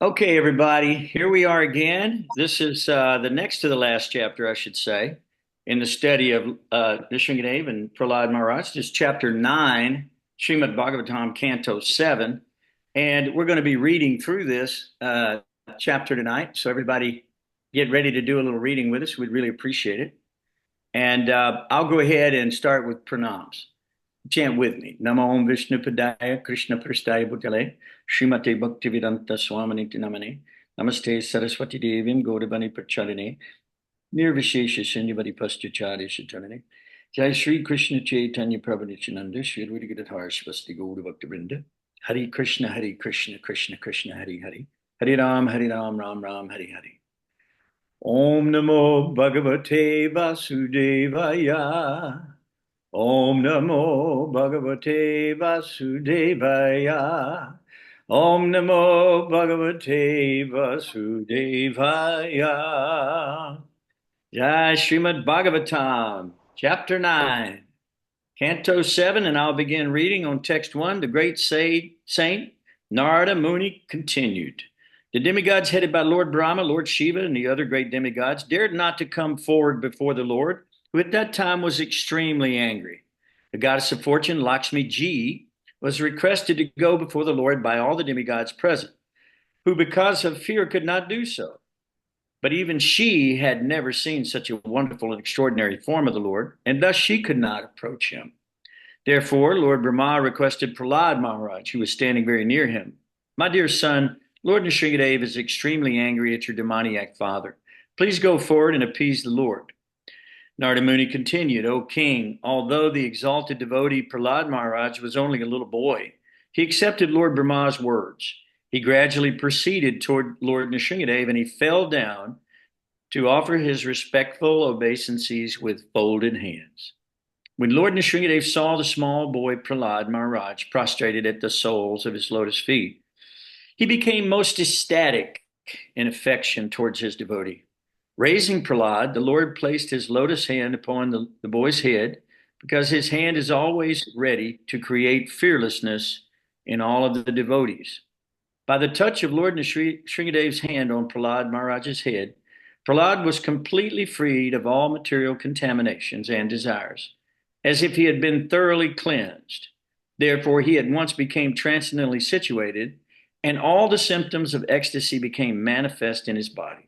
Okay, everybody, here we are again. This is the next to the last chapter, I should say, in the study of Nrsimhadeva and Prahlada Maharaj. This is chapter 9, Srimad Bhagavatam, Canto 7. And we're going to be reading through this chapter tonight. So, everybody, get ready to do a little reading with us. We'd really appreciate it. And I'll go ahead and start with pranams. Chant with me. Namo Om Vishnu Padaya Krishna Prasthaya Bhutale Srimate Bhaktivedanta Swaminiti Namane Namaste Saraswati Devim Gaurabani Prachaline Nirvishesha Sanyavadi Pastuchari Shatanane Jai Shri Krishna Chaitanya Prabhu Nityananda Shri Advaita Gadadhar Svasti Gaura Bhakti Vrinda Hari Krishna Hari Krishna Krishna Krishna Hari Hari Hari Ram Ram Ram Hari Hari Om Namo Bhagavate Vasudevaya Om Namo Bhagavate Vasudevaya. Om Namo Bhagavate Vasudevaya. Jai Srimad Bhagavatam, Chapter 9, Canto 7, and I'll begin reading on text 1. The great saint Narada Muni continued. The demigods headed by Lord Brahma, Lord Shiva, and the other great demigods dared not to come forward before the Lord, who at that time was extremely angry. The goddess of fortune, Lakshmi Ji, was requested to go before the Lord by all the demigods present, who because of fear could not do so. But even she had never seen such a wonderful and extraordinary form of the Lord, and thus she could not approach him. Therefore, Lord Brahma requested Prahlada Maharaj, who was standing very near him. My dear son, Lord Nrsimhadeva is extremely angry at your demoniac father. Please go forward and appease the Lord. Narada Muni continued, O king, although the exalted devotee Prahlada Maharaj was only a little boy, he accepted Lord Brahma's words. He gradually proceeded toward Lord Nrsimhadeva and he fell down to offer his respectful obeisances with folded hands. When Lord Nrsimhadeva saw the small boy Prahlada Maharaj prostrated at the soles of his lotus feet, he became most ecstatic in affection towards his devotee. Raising Prahlad, the Lord placed his lotus hand upon the boy's head because his hand is always ready to create fearlessness in all of the devotees. By the touch of Lord Nrsimhadeva's hand on Prahlad Maharaj's head, Prahlad was completely freed of all material contaminations and desires, as if he had been thoroughly cleansed. Therefore, he at once became transcendently situated, and all the symptoms of ecstasy became manifest in his body.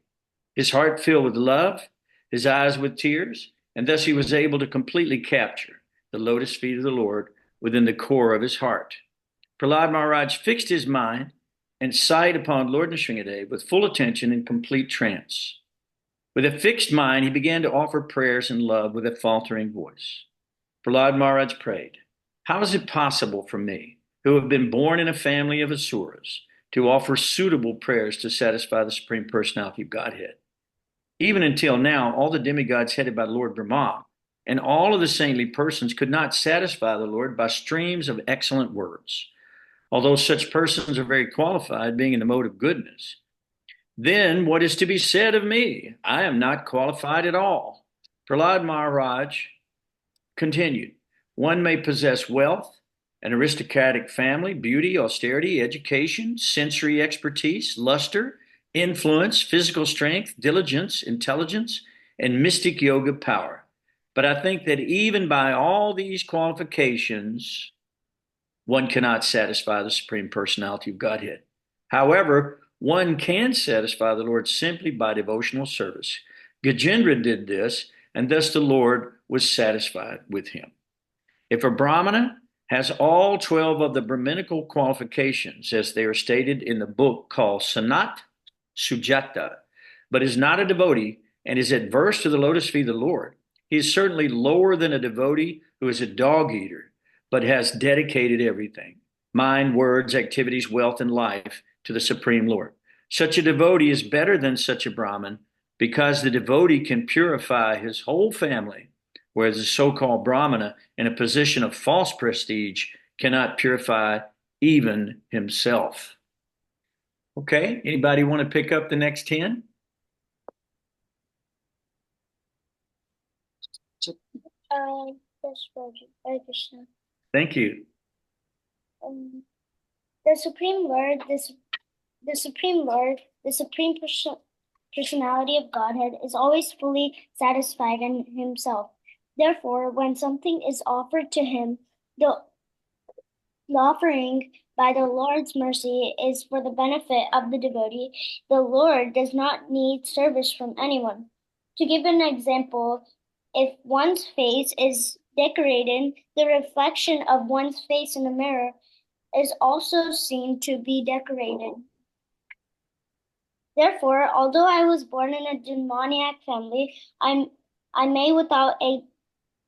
His heart filled with love, his eyes with tears, and thus he was able to completely capture the lotus feet of the Lord within the core of his heart. Prahlad Maharaj fixed his mind and sight upon Lord Nrsimhadeva with full attention and complete trance. With a fixed mind, he began to offer prayers in love with a faltering voice. Prahlad Maharaj prayed, how is it possible for me, who have been born in a family of asuras, to offer suitable prayers to satisfy the Supreme Personality of Godhead? Even until now, all the demigods headed by Lord Brahma and all of the saintly persons could not satisfy the Lord by streams of excellent words, although such persons are very qualified, being in the mode of goodness. Then what is to be said of me? I am not qualified at all. Prahlad Maharaj continued, one may possess wealth, an aristocratic family, beauty, austerity, education, sensory expertise, luster, influence, physical strength, diligence, intelligence, and mystic yoga power. But I think that even by all these qualifications, one cannot satisfy the Supreme Personality of Godhead. However, one can satisfy the Lord simply by devotional service. Gajendra did this, and thus the Lord was satisfied with him. If a Brahmana has all 12 of the Brahminical qualifications, as they are stated in the book called Sanat Sujata, but is not a devotee and is adverse to the lotus feet of the Lord, he is certainly lower than a devotee who is a dog eater, but has dedicated everything, mind, words, activities, wealth, and life to the Supreme Lord. Such a devotee is better than such a Brahmin because the devotee can purify his whole family, whereas the so-called Brahmana in a position of false prestige cannot purify even himself. Okay, anybody want to pick up the next 10? Yes, Hare Krishna. Thank you. The Supreme Lord, The Supreme Lord, the Supreme Personality of Godhead, is always fully satisfied in himself. Therefore, when something is offered to him, the offering by the Lord's mercy is for the benefit of the devotee. The Lord does not need service from anyone. To give an example, if one's face is decorated, the reflection of one's face in a mirror is also seen to be decorated. Therefore, although I was born in a demoniac family, I may without a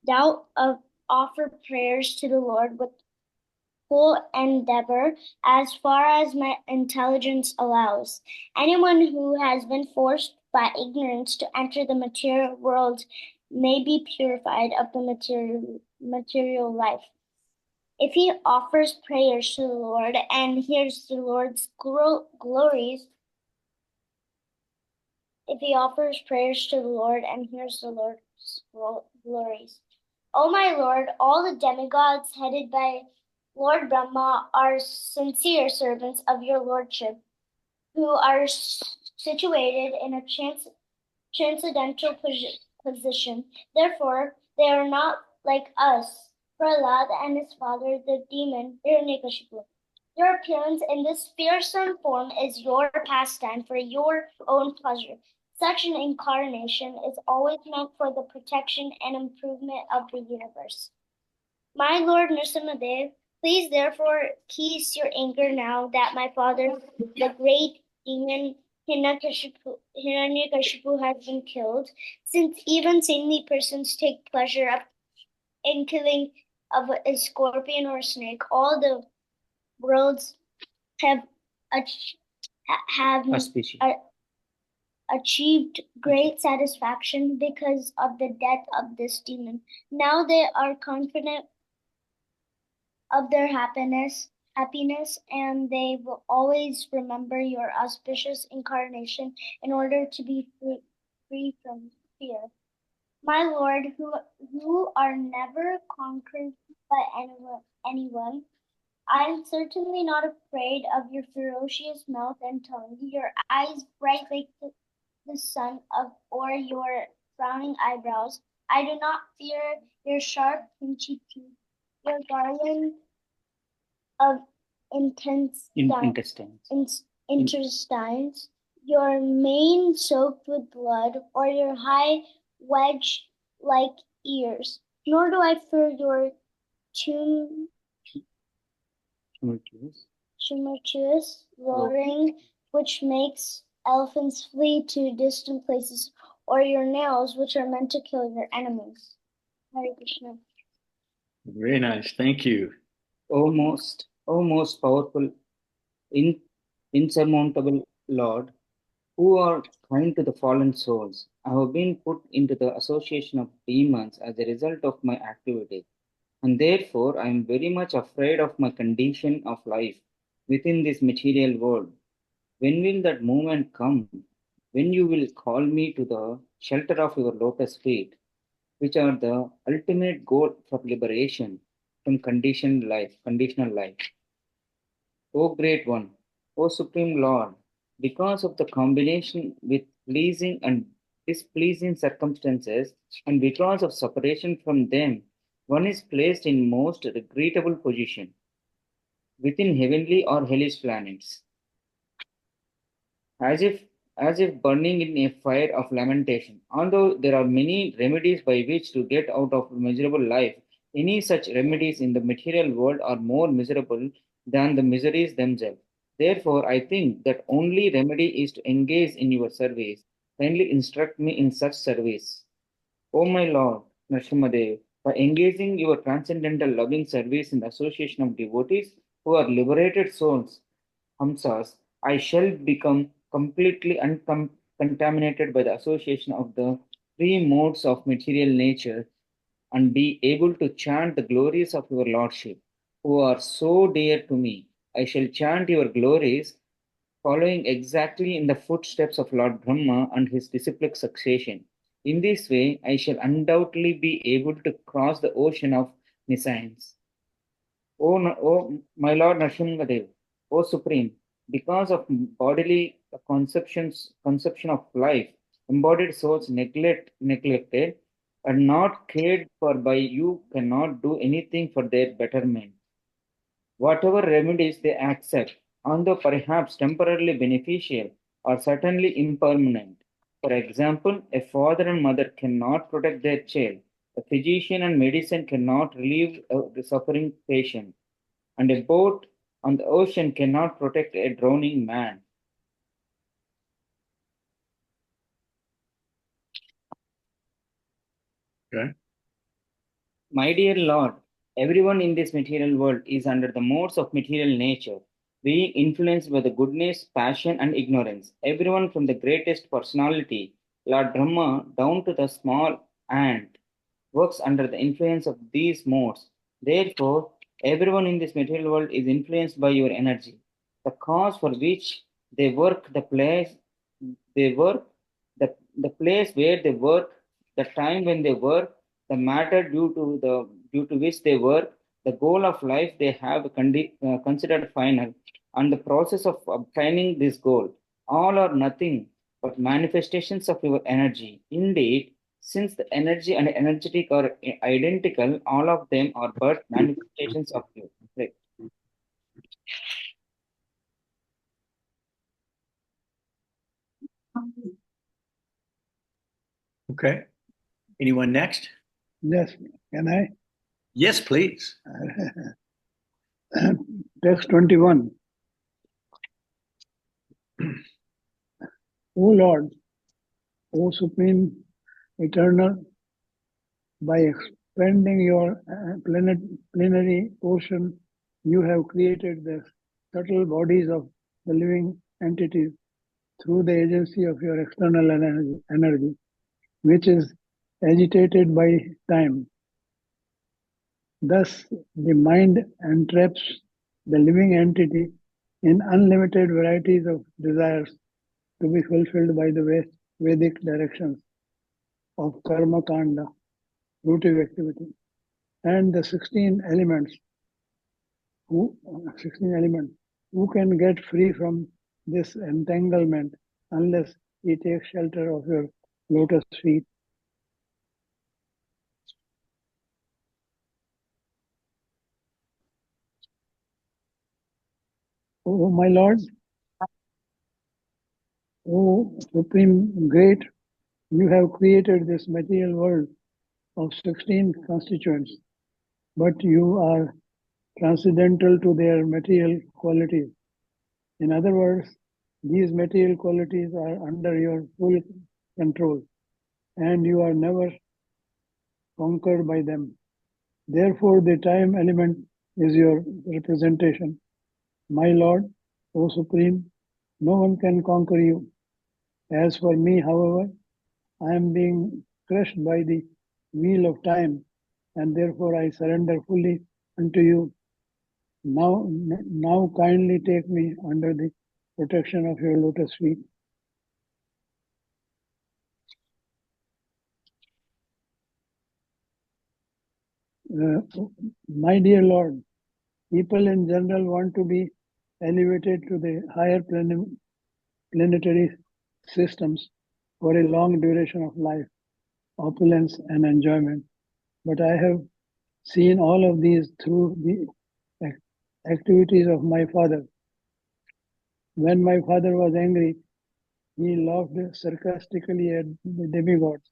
doubt offer prayers to the Lord with full endeavor as far as my intelligence allows. Anyone who has been forced by ignorance to enter the material world may be purified of the material life. If he offers prayers to the Lord and hears the Lord's glories, if he offers prayers to the Lord and hears the Lord's glories. O my Lord, all the demigods headed by Lord Brahma are sincere servants of your lordship, who are situated in a transcendental position. Therefore, they are not like us, Prahlada and his father, the demon Hiranyakashipu. Your appearance in this fearsome form is your pastime for your own pleasure. Such an incarnation is always meant for the protection and improvement of the universe. My Lord Nrsimhadeva, please therefore cease your anger now that my father, the great demon Hiranyakashipu, has been killed, since even saintly persons take pleasure in killing of a scorpion or a snake. All the worlds have achieved great satisfaction because of the death of this demon. Now they are confident of their happiness, and they will always remember your auspicious incarnation in order to be free from fear. My Lord, who are never conquered by anyone, I am certainly not afraid of your ferocious mouth and tongue, your eyes bright like the sun or your frowning eyebrows. I do not fear your sharp, pinchy teeth, your garland of intestines, your mane soaked with blood, or your high wedge-like ears. Nor do I fear your tumultuous roaring, which makes elephants flee to distant places, or your nails, which are meant to kill your enemies. Hare Krishna. Very nice. Thank you. O most powerful, insurmountable Lord, who are kind to the fallen souls, I have been put into the association of demons as a result of my activities, and therefore I am very much afraid of my condition of life within this material world. When will that moment come when you will call me to the shelter of your lotus feet, which are the ultimate goal for liberation from conditional life? O Great One, O Supreme Lord, because of the combination with pleasing and displeasing circumstances, and because of separation from them, one is placed in most regrettable position within heavenly or hellish planets, as if burning in a fire of lamentation. Although there are many remedies by which to get out of miserable life, any such remedies in the material world are more miserable than the miseries themselves. Therefore, I think that only remedy is to engage in your service. Kindly instruct me in such service. O my Lord, Nrsimhadev, by engaging your transcendental loving service in the association of devotees who are liberated souls, Hamsas, I shall become completely uncontaminated by the association of the three modes of material nature and be able to chant the glories of your Lordship, who are so dear to me. I shall chant your glories, following exactly in the footsteps of Lord Brahma and his disciplic succession. In this way, I shall undoubtedly be able to cross the ocean of nescience. O my Lord Nrsimhadev, O Supreme, Because of bodily conception of life, embodied souls neglected, and not cared for by you cannot do anything for their betterment. Whatever remedies they accept, although perhaps temporarily beneficial, are certainly impermanent. For example, a father and mother cannot protect their child. A physician and medicine cannot relieve the suffering patient. And a boat on the ocean cannot protect a drowning man. Okay. My dear Lord, everyone in this material world is under the modes of material nature, being influenced by the goodness, passion, and ignorance. Everyone from the greatest personality, Lord Brahma, down to the small ant, works under the influence of these modes. Therefore, everyone in this material world is influenced by your energy. The cause for which they work, the place they work, the place where they work, the time when they work, the matter due to which they work, the goal of life they have considered final, and the process of obtaining this goal, all are nothing but manifestations of your energy. Indeed, since the energy and energetic are identical, all of them are but manifestations of you. Right. Okay. Anyone next? Yes, can I? Yes, please. Text 21. O Lord, O Supreme Eternal, by expanding your plenary portion, you have created the subtle bodies of the living entities through the agency of your external energy, which is agitated by time. Thus, the mind entraps the living entity in unlimited varieties of desires to be fulfilled by the Vedic directions of karma kanda, fruitive activity, and the 16 elements. 16 elements. Who can get free from this entanglement unless he takes shelter of your lotus feet? O my Lord, O Supreme Great, you have created this material world of 16 constituents, but you are transcendental to their material qualities. In other words, these material qualities are under your full control, and you are never conquered by them. Therefore, the time element is your representation. My Lord, O Supreme, no one can conquer you. As for me, however, I am being crushed by the wheel of time, and therefore I surrender fully unto you. Now kindly take me under the protection of your lotus feet. My dear Lord, people in general want to be elevated to the higher planetary systems for a long duration of life, opulence, and enjoyment. But I have seen all of these through the activities of my father. When my father was angry, he laughed sarcastically at the demigods.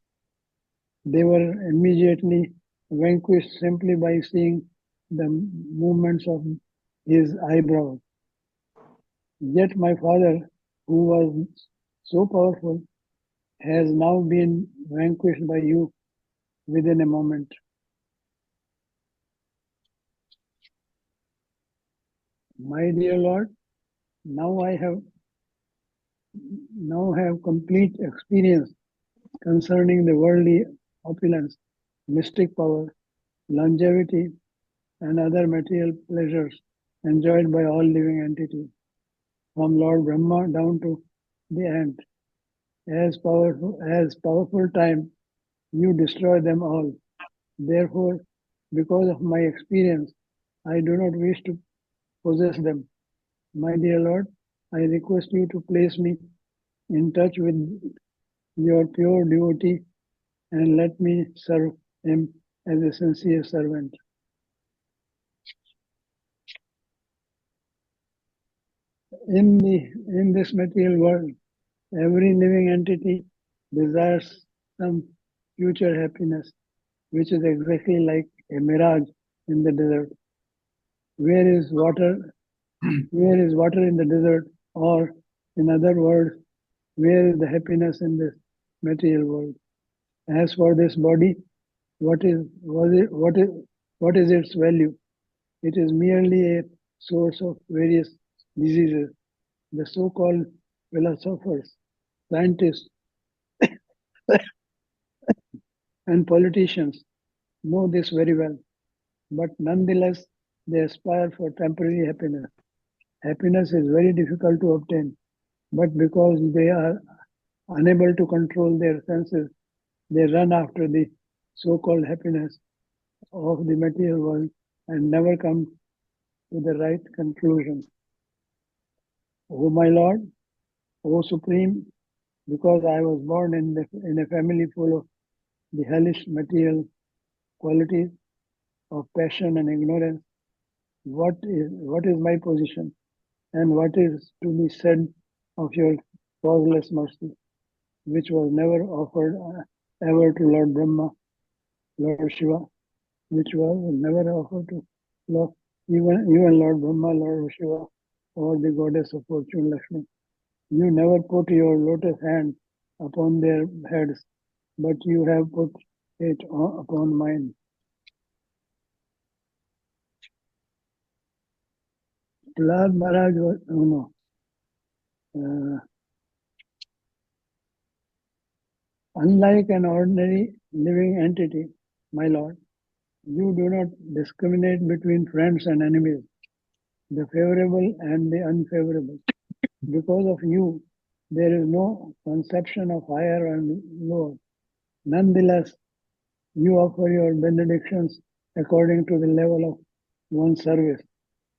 They were immediately vanquished simply by seeing the movements of his eyebrows. Yet my father, who was so powerful, has now been vanquished by you within a moment. My dear Lord, now I have complete experience concerning the worldly opulence, mystic power, longevity, and other material pleasures enjoyed by all living entities, from Lord Brahma down to the ant. As powerful time, you destroy them all. Therefore, because of my experience, I do not wish to possess them. My dear Lord, I request you to place me in touch with your pure devotee and let me serve him as a sincere servant. In this material world, every living entity desires some future happiness, which is exactly like a mirage in the desert. Where is water? Where is water in the desert? Or, in other words, where is the happiness in this material world? As for this body, what is its value? It is merely a source of various diseases. The so-called philosophers, scientists, and politicians know this very well, but nonetheless, they aspire for temporary happiness. Happiness is very difficult to obtain, but because they are unable to control their senses, they run after the so-called happiness of the material world and never come to the right conclusion. O my Lord, O Supreme, because I was born in a family full of the hellish material qualities of passion and ignorance, what is my position, and what is to be said of your causeless mercy, which was never offered ever to Lord Brahma, Lord Shiva, which was never offered to Lord, even Lord Brahma, Lord Shiva, or the goddess of fortune Lakshmi. You never put your lotus hand upon their heads, but you have put it upon mine. Prahlad Maharaj was, unlike an ordinary living entity, my Lord, you do not discriminate between friends and enemies, the favorable and the unfavorable. Because of you, there is no conception of higher and lower. Nonetheless, you offer your benedictions according to the level of one's service,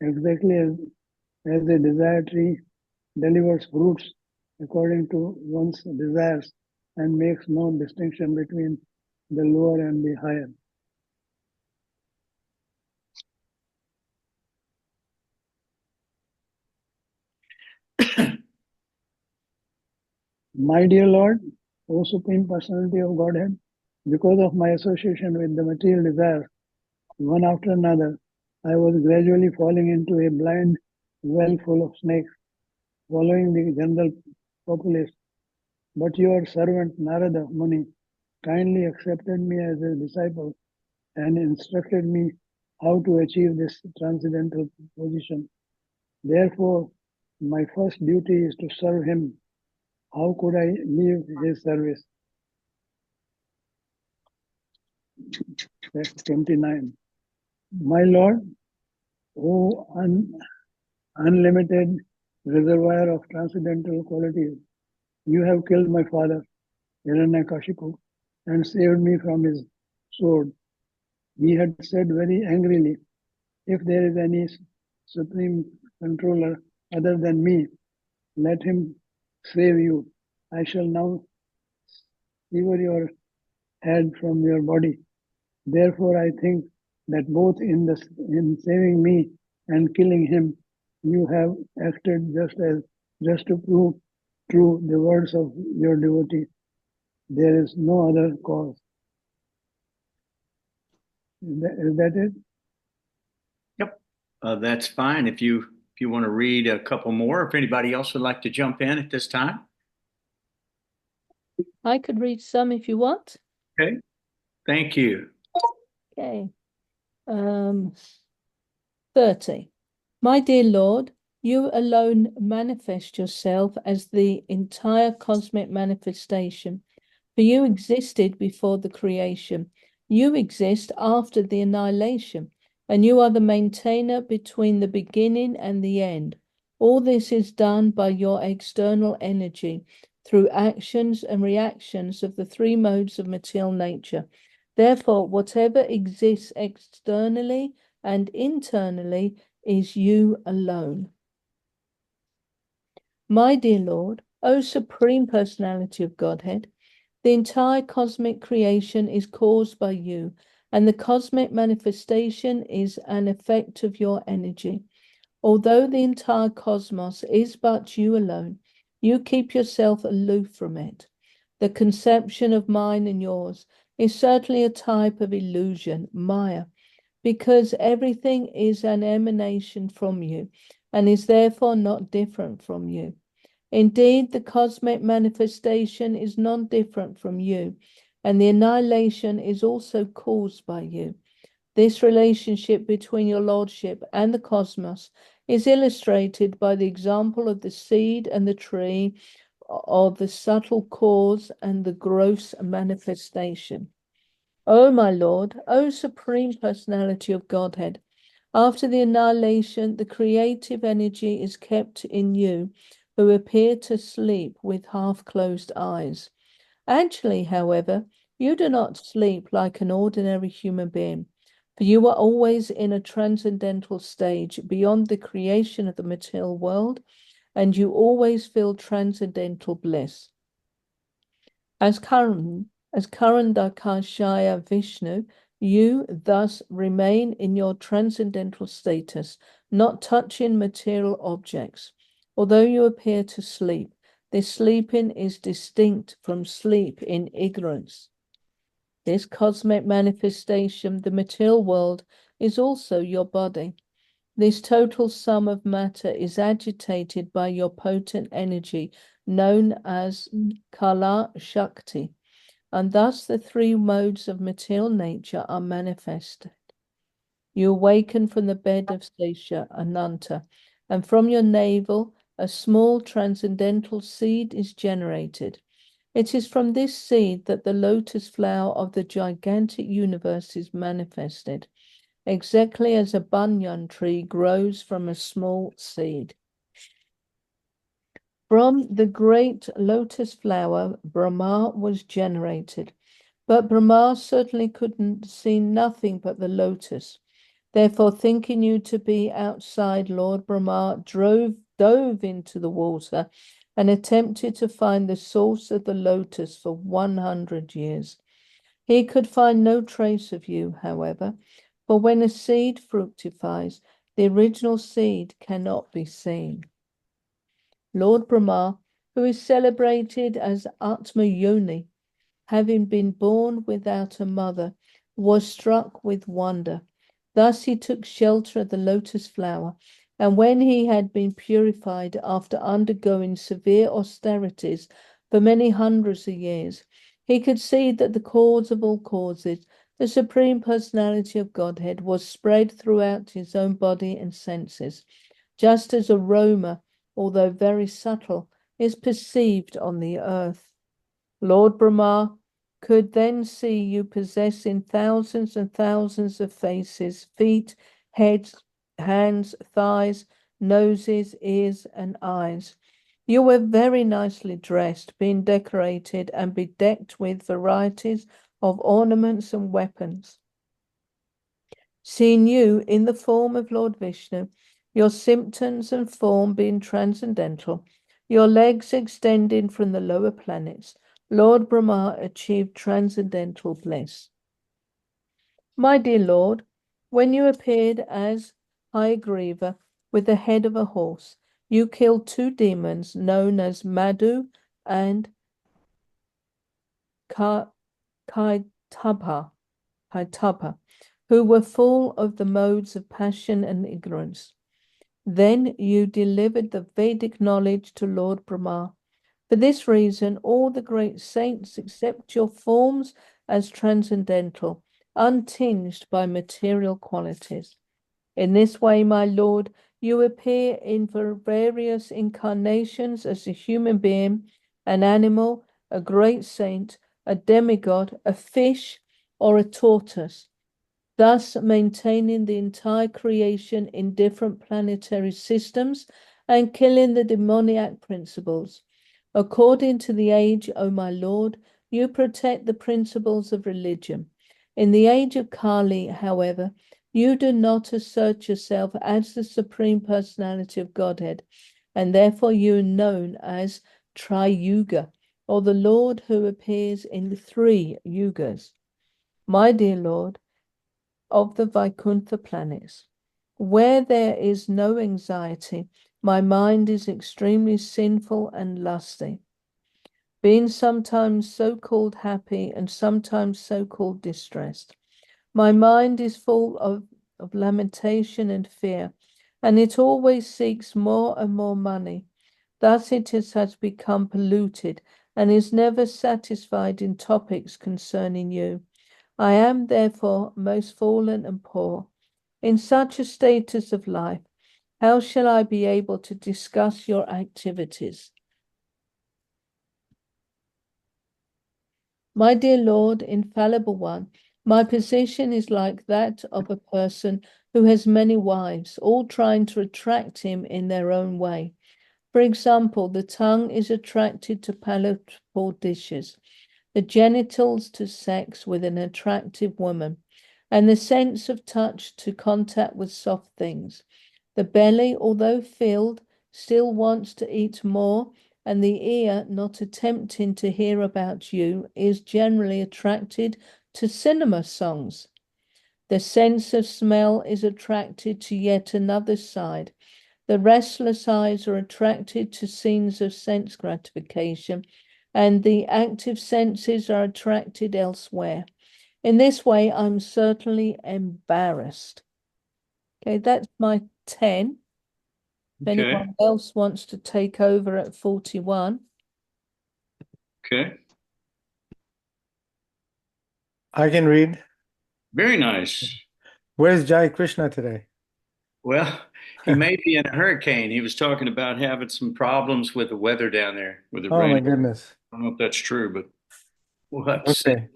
exactly as the desire tree delivers fruits according to one's desires and makes no distinction between the lower and the higher. My dear Lord, O Supreme Personality of Godhead, because of my association with the material desires, one after another, I was gradually falling into a blind well full of snakes, following the general populace. But your servant Narada Muni kindly accepted me as a disciple and instructed me how to achieve this transcendental position. Therefore, my first duty is to serve him. How could I leave his service? Text 29. My Lord, O unlimited reservoir of transcendental qualities, you have killed my father, Hiranyakashipu, and saved me from his sword. He had said very angrily, if there is any supreme controller other than me, let him save you. I shall now sever your head from your body. Therefore, I think that both in saving me and killing him, you have acted just to prove true the words of your devotee. There is no other cause. Is that it? Yep, that's fine. If you want to read a couple more, if anybody else would like to jump in at this time. I could read some if you want. Okay, thank you. Okay. 30. My dear Lord, you alone manifest yourself as the entire cosmic manifestation, for you existed before the creation. You exist after the annihilation, and you are the maintainer between the beginning and the end. All this is done by your external energy through actions and reactions of the three modes of material nature. Therefore, whatever exists externally and internally is you alone. My dear Lord, O Supreme Personality of Godhead, the entire cosmic creation is caused by you, and the cosmic manifestation is an effect of your energy. Although the entire cosmos is but you alone, you keep yourself aloof from it. The conception of mine and yours is certainly a type of illusion, Maya, because everything is an emanation from you and is therefore not different from you. Indeed, the cosmic manifestation is not different from you, and the annihilation is also caused by you. This relationship between your lordship and the cosmos is illustrated by the example of the seed and the tree, of the subtle cause and the gross manifestation. O my Lord, O Supreme Personality of Godhead, after the annihilation, the creative energy is kept in you, who appear to sleep with half-closed eyes. Actually, however, you do not sleep like an ordinary human being, for you are always in a transcendental stage beyond the creation of the material world, and you always feel transcendental bliss. As Karandakashaya Vishnu, you thus remain in your transcendental status, not touching material objects. Although you appear to sleep, this sleeping is distinct from sleep in ignorance. This cosmic manifestation, the material world, is also your body. This total sum of matter is agitated by your potent energy, known as Kala Shakti, and thus the three modes of material nature are manifested. You awaken from the bed of Sesha, Ananta, and from your navel a small transcendental seed is generated. It is from this seed that the lotus flower of the gigantic universe is manifested, exactly as a banyan tree grows from a small seed. From the great lotus flower, Brahma was generated, but Brahma certainly couldn't see nothing but the lotus. Therefore, thinking you to be outside, Lord Brahma dove into the water and attempted to find the source of the lotus for 100 years. He could find no trace of you, however, for when a seed fructifies, the original seed cannot be seen. Lord Brahma, who is celebrated as Atma Yoni, having been born without a mother, was struck with wonder. Thus he took shelter of the lotus flower, and when he had been purified after undergoing severe austerities for many hundreds of years, he could see that the cause of all causes, the Supreme Personality of Godhead, was spread throughout his own body and senses, just as aroma, although very subtle, is perceived on the earth. Lord Brahma could then see you possessing thousands and thousands of faces, feet, heads, hands, thighs, noses, ears, and eyes. You were very nicely dressed, being decorated and bedecked with varieties of ornaments and weapons. Seeing you in the form of Lord Vishnu, your symptoms and form being transcendental, your legs extending from the lower planets, Lord Brahma achieved transcendental bliss. My dear Lord, when you appeared as Hayagriva with the head of a horse, you killed two demons known as Madhu and Kaitaba, who were full of the modes of passion and ignorance. Then you delivered the Vedic knowledge to Lord Brahma. For this reason, all the great saints accept your forms as transcendental, untinged by material qualities. In this way, my Lord, you appear in various incarnations as a human being, an animal, a great saint, a demigod, a fish, or a tortoise, thus maintaining the entire creation in different planetary systems and killing the demoniac principles. According to the age, O my Lord, you protect the principles of religion. In the age of Kali, however, you do not assert yourself as the Supreme Personality of Godhead, and therefore you are known as Tri-Yuga, or the Lord who appears in 3 yugas. My dear Lord of the Vaikuntha planets, where there is no anxiety, my mind is extremely sinful and lusty, being sometimes so-called happy and sometimes so-called distressed. My mind is full of lamentation and fear, and it always seeks more and more money. Thus it has become polluted and is never satisfied in topics concerning you. I am therefore most fallen and poor. In such a status of life, how shall I be able to discuss your activities? My dear Lord, infallible one, my position is like that of a person who has many wives, all trying to attract him in their own way. For example, the tongue is attracted to palatable dishes, the genitals to sex with an attractive woman, and the sense of touch to contact with soft things. The belly, although filled, still wants to eat more, and the ear, not attempting to hear about you, is generally attracted to cinema songs. The sense of smell is attracted to yet another side. The restless eyes are attracted to scenes of sense gratification, and the active senses are attracted elsewhere. In this way, I'm certainly embarrassed. Okay, that's my 10. If Okay. anyone else wants to take over at 41. Okay. I can read. Very nice. Where's Jai Krishna today? Well, he may be in a hurricane. He was talking about having some problems with the weather down there with the Oh rain. my goodness. I don't know if that's true, but we'll have to see. Okay.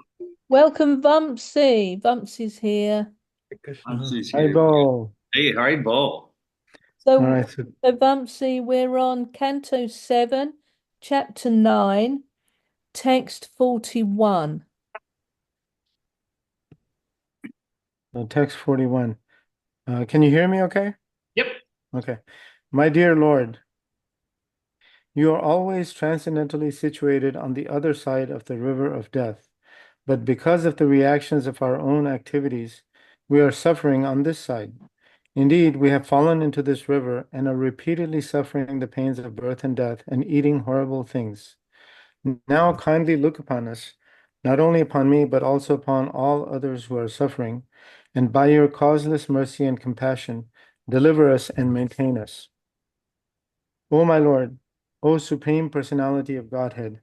Welcome, Vamsi. Vamsi's here. Vamsi's Hi, here. Bo. Hey, hi, Bo. So, All right. So, Vamsi, we're on Canto 7, Chapter 9, Text 41. text 41. Can you hear me okay? Yep. Okay. My dear Lord, you are always transcendently situated on the other side of the river of death. But because of the reactions of our own activities, we are suffering on this side. Indeed, we have fallen into this river and are repeatedly suffering the pains of birth and death and eating horrible things. Now kindly look upon us, not only upon me, but also upon all others who are suffering, and by your causeless mercy and compassion, deliver us and maintain us. O my Lord, O Supreme Personality of Godhead,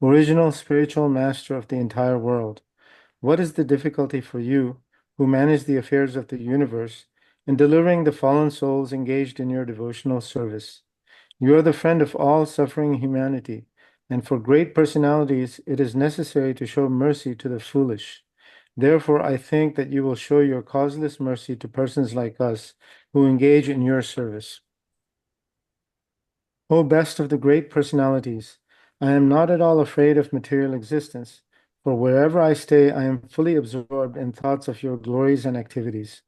original spiritual master of the entire world, what is the difficulty for you, who manage the affairs of the universe, in delivering the fallen souls engaged in your devotional service? You are the friend of all suffering humanity, and for great personalities it is necessary to show mercy to the foolish. Therefore, I think that you will show your causeless mercy to persons like us who engage in your service. O best of the great personalities, I am not at all afraid of material existence, for wherever I stay, I am fully absorbed in thoughts of your glories and activities.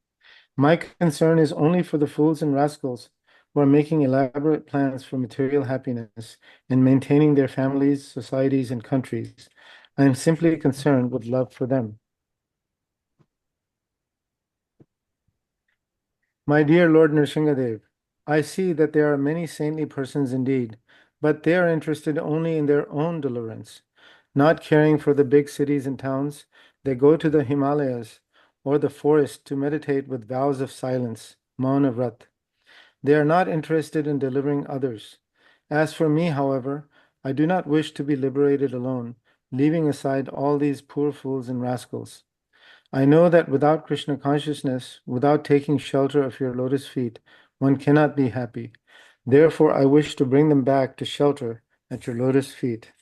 My concern is only for the fools and rascals who are making elaborate plans for material happiness and maintaining their families, societies, and countries. I am simply concerned with love for them. My dear Lord Nrsimhadev, I see that there are many saintly persons indeed, but they are interested only in their own deliverance. Not caring for the big cities and towns, they go to the Himalayas or the forest to meditate with vows of silence, Mauna Vrat. They are not interested in delivering others. As for me, however, I do not wish to be liberated alone, leaving aside all these poor fools and rascals. I know that without Krishna consciousness, without taking shelter of your lotus feet, one cannot be happy. Therefore, I wish to bring them back to shelter at your lotus feet.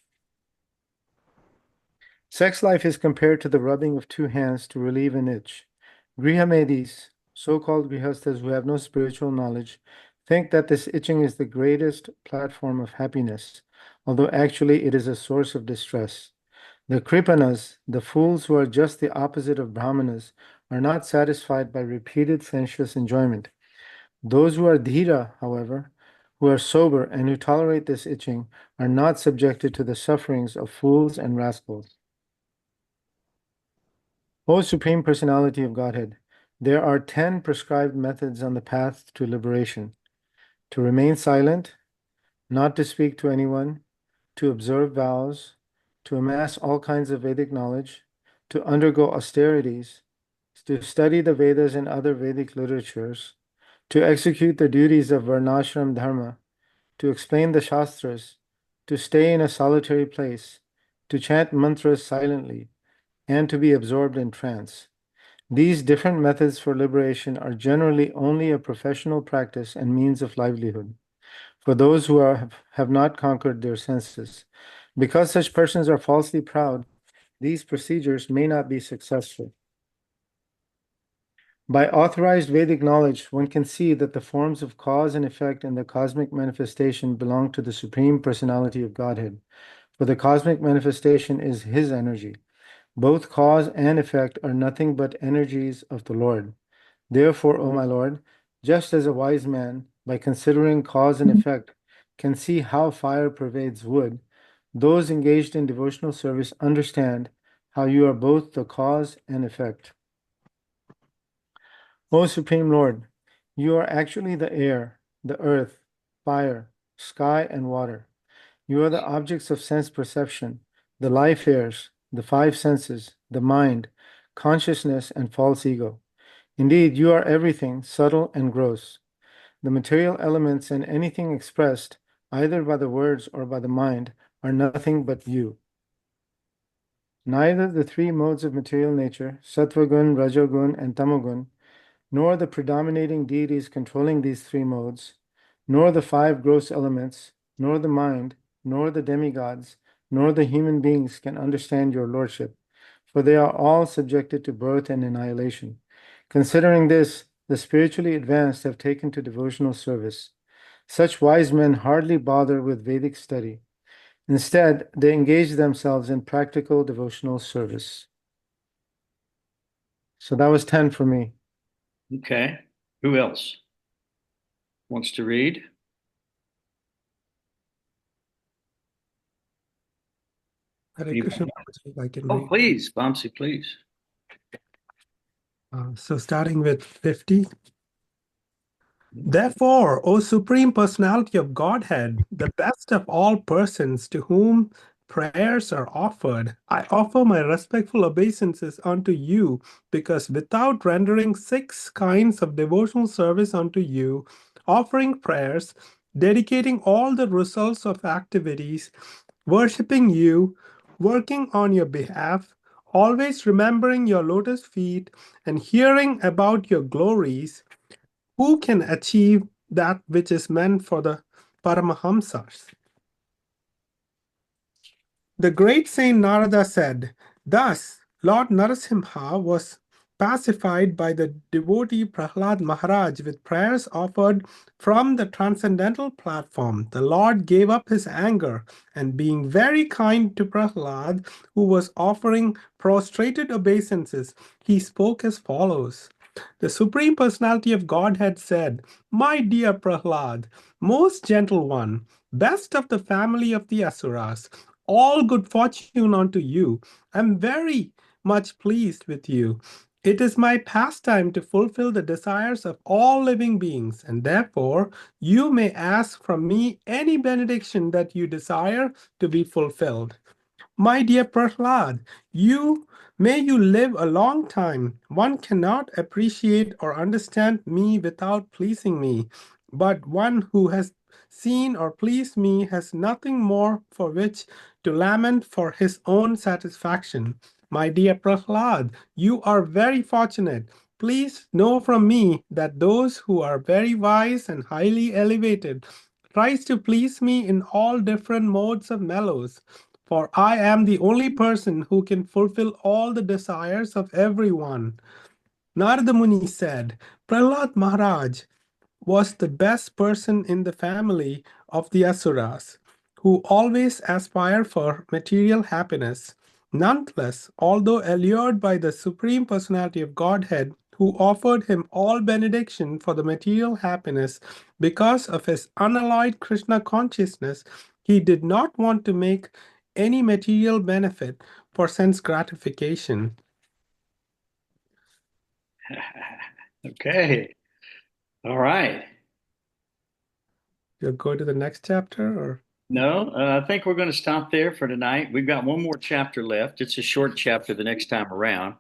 Sex life is compared to the rubbing of 2 hands to relieve an itch. Grihamedis, so-called grihasthas who have no spiritual knowledge, think that this itching is the greatest platform of happiness, although actually it is a source of distress. The Kripanas, the fools who are just the opposite of Brahmanas, are not satisfied by repeated sensuous enjoyment. Those who are Dhira, however, who are sober and who tolerate this itching are not subjected to the sufferings of fools and rascals. O Supreme Personality of Godhead, there are 10 prescribed methods on the path to liberation: to remain silent, not to speak to anyone, to observe vows, to amass all kinds of Vedic knowledge, to undergo austerities, to study the Vedas and other Vedic literatures, to execute the duties of Varnashram Dharma, to explain the Shastras, to stay in a solitary place, to chant mantras silently, and to be absorbed in trance. These different methods for liberation are generally only a professional practice and means of livelihood for those who have not conquered their senses. Because such persons are falsely proud, these procedures may not be successful. By authorized Vedic knowledge, one can see that the forms of cause and effect in the cosmic manifestation belong to the Supreme Personality of Godhead, for the cosmic manifestation is His energy. Both cause and effect are nothing but energies of the Lord. Therefore, O my Lord, just as a wise man, by considering cause and effect, can see how fire pervades wood, those engaged in devotional service understand how you are both the cause and effect. O Supreme Lord, you are actually the air, the earth, fire, sky, and water. You are the objects of sense perception, the life airs, the five senses, the mind, consciousness, and false ego. Indeed, you are everything subtle and gross. The material elements and anything expressed, either by the words or by the mind, are nothing but you. Neither the three modes of material nature, Sattvagun, Rajogun, and Tamogun, nor the predominating deities controlling these three modes, nor the five gross elements, nor the mind, nor the demigods, nor the human beings can understand your lordship, for they are all subjected to birth and annihilation. Considering this, the spiritually advanced have taken to devotional service. Such wise men hardly bother with Vedic study. Instead, they engage themselves in practical devotional service. So that was 10 for me. Okay. Who else wants to read? Hare Krishna, if I can Oh, read. please, Vamsi, please. So starting with 50. Therefore, O Supreme Personality of Godhead, the best of all persons to whom prayers are offered, I offer my respectful obeisances unto you, because without rendering 6 kinds of devotional service unto you, offering prayers, dedicating all the results of activities, worshipping you, working on your behalf, always remembering your lotus feet, and hearing about your glories, who can achieve that which is meant for the Paramahamsas? The great Saint Narada said, thus Lord Nrsimha was pacified by the devotee Prahlada Maharaj with prayers offered from the transcendental platform. The Lord gave up his anger, and being very kind to Prahlad, who was offering prostrated obeisances, he spoke as follows. The Supreme Personality of Godhead said, my dear Prahlad, most gentle one, best of the family of the Asuras, all good fortune unto you. I am very much pleased with you. It is my pastime to fulfill the desires of all living beings, and therefore you may ask from me any benediction that you desire to be fulfilled. My dear Prahlad, may you live a long time. One cannot appreciate or understand me without pleasing me, but one who has seen or pleased me has nothing more for which to lament for his own satisfaction. My dear Prahlad, you are very fortunate. Please know from me that those who are very wise and highly elevated tries to please me in all different modes of mellows. For I am the only person who can fulfill all the desires of everyone. Narada Muni said, Prahlad Maharaj was the best person in the family of the Asuras, who always aspire for material happiness. Nonetheless, although allured by the Supreme Personality of Godhead who offered him all benediction for the material happiness. Because of his unalloyed Krishna consciousness, he did not want to make any material benefit for sense gratification. Okay. All right. You'll go to the next chapter, or? No, I think we're going to stop there for tonight. We've got one more chapter left. It's a short chapter the next time around.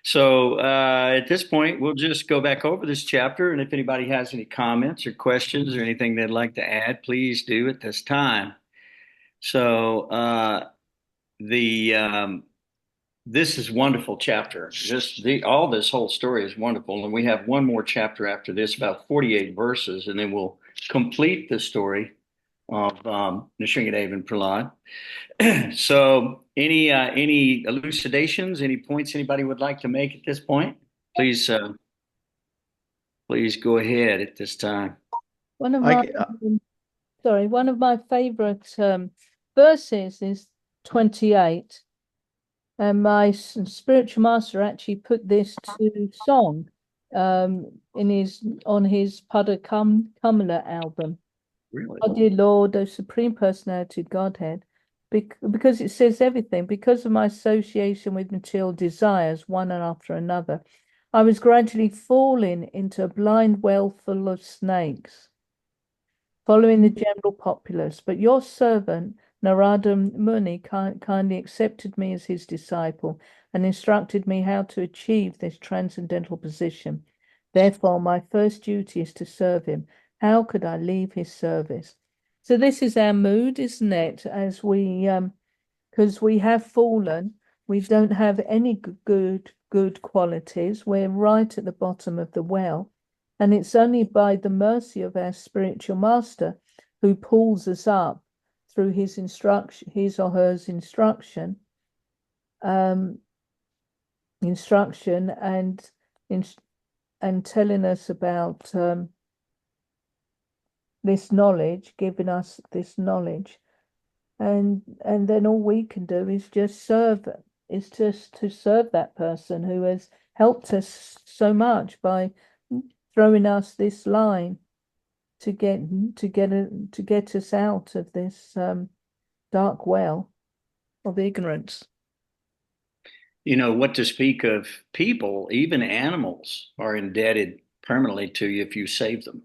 So at this point, we'll just go back over this chapter. And if anybody has any comments or questions or anything they'd like to add, please do at this time. So this is a wonderful chapter. All this whole story is wonderful. And we have one more chapter after this, about 48 verses, and then we'll complete the story of Nrsimhadeva and Prahlada. So any elucidations, any points anybody would like to make at this point? Please go ahead at this time. One of my favorite verses is 28. And my spiritual master actually put this to song on his Pada Kamala album. Really? Oh, dear Lord, O Supreme Personality of Godhead, because it says everything. Because of my association with material desires, one after another, I was gradually falling into a blind well full of snakes, following the general populace. But your servant, Narada Muni, kindly accepted me as his disciple and instructed me how to achieve this transcendental position. Therefore, my first duty is to serve him. How could I leave his service? So this is our mood, isn't it? As we, because we have fallen, we don't have any good qualities. We're right at the bottom of the well. And it's only by the mercy of our spiritual master who pulls us up through his or her instruction and telling us about this knowledge, giving us this knowledge, and then all we can do is just serve to serve that person who has helped us so much by throwing us this line to get us out of this dark well of ignorance. You know, what to speak of people, even animals are indebted permanently to you if you save them.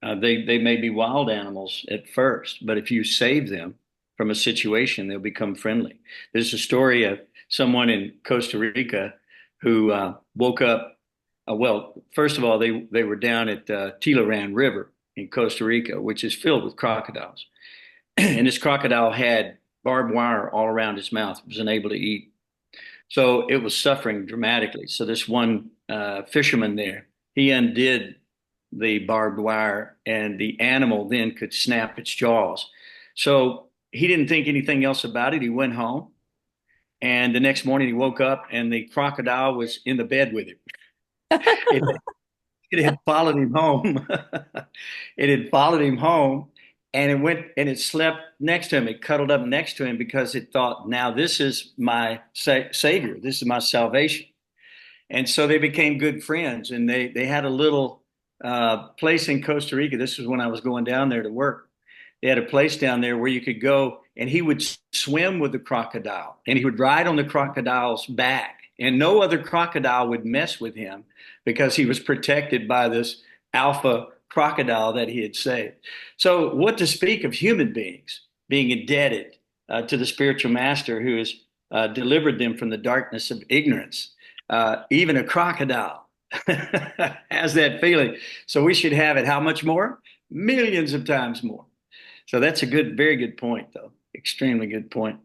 They may be wild animals at first, but if you save them from a situation, they'll become friendly. There's a story of someone in Costa Rica who woke up. Well, first of all, they were down at Tilarán River in Costa Rica, which is filled with crocodiles. And this crocodile had barbed wire all around his mouth. It was unable to eat. So it was suffering dramatically. So this one fisherman there, he undid the barbed wire, and the animal then could snap its jaws. So he didn't think anything else about it. He went home, and the next morning he woke up, and the crocodile was in the bed with him. It had followed him home. It had followed him home, and it slept next to him. It cuddled up next to him because it thought, now this is my savior. This is my salvation. And so they became good friends, and they had a little place in Costa Rica. This was when I was going down there to work. They had a place down there where you could go, and he would swim with the crocodile, and he would ride on the crocodile's back, and no other crocodile would mess with him because he was protected by this alpha crocodile that he had saved. So what to speak of human beings being indebted to the spiritual master who has delivered them from the darkness of ignorance. Even a crocodile has that feeling. So we should have it how much more? Millions of times more. So that's a very good point, though. Extremely good point.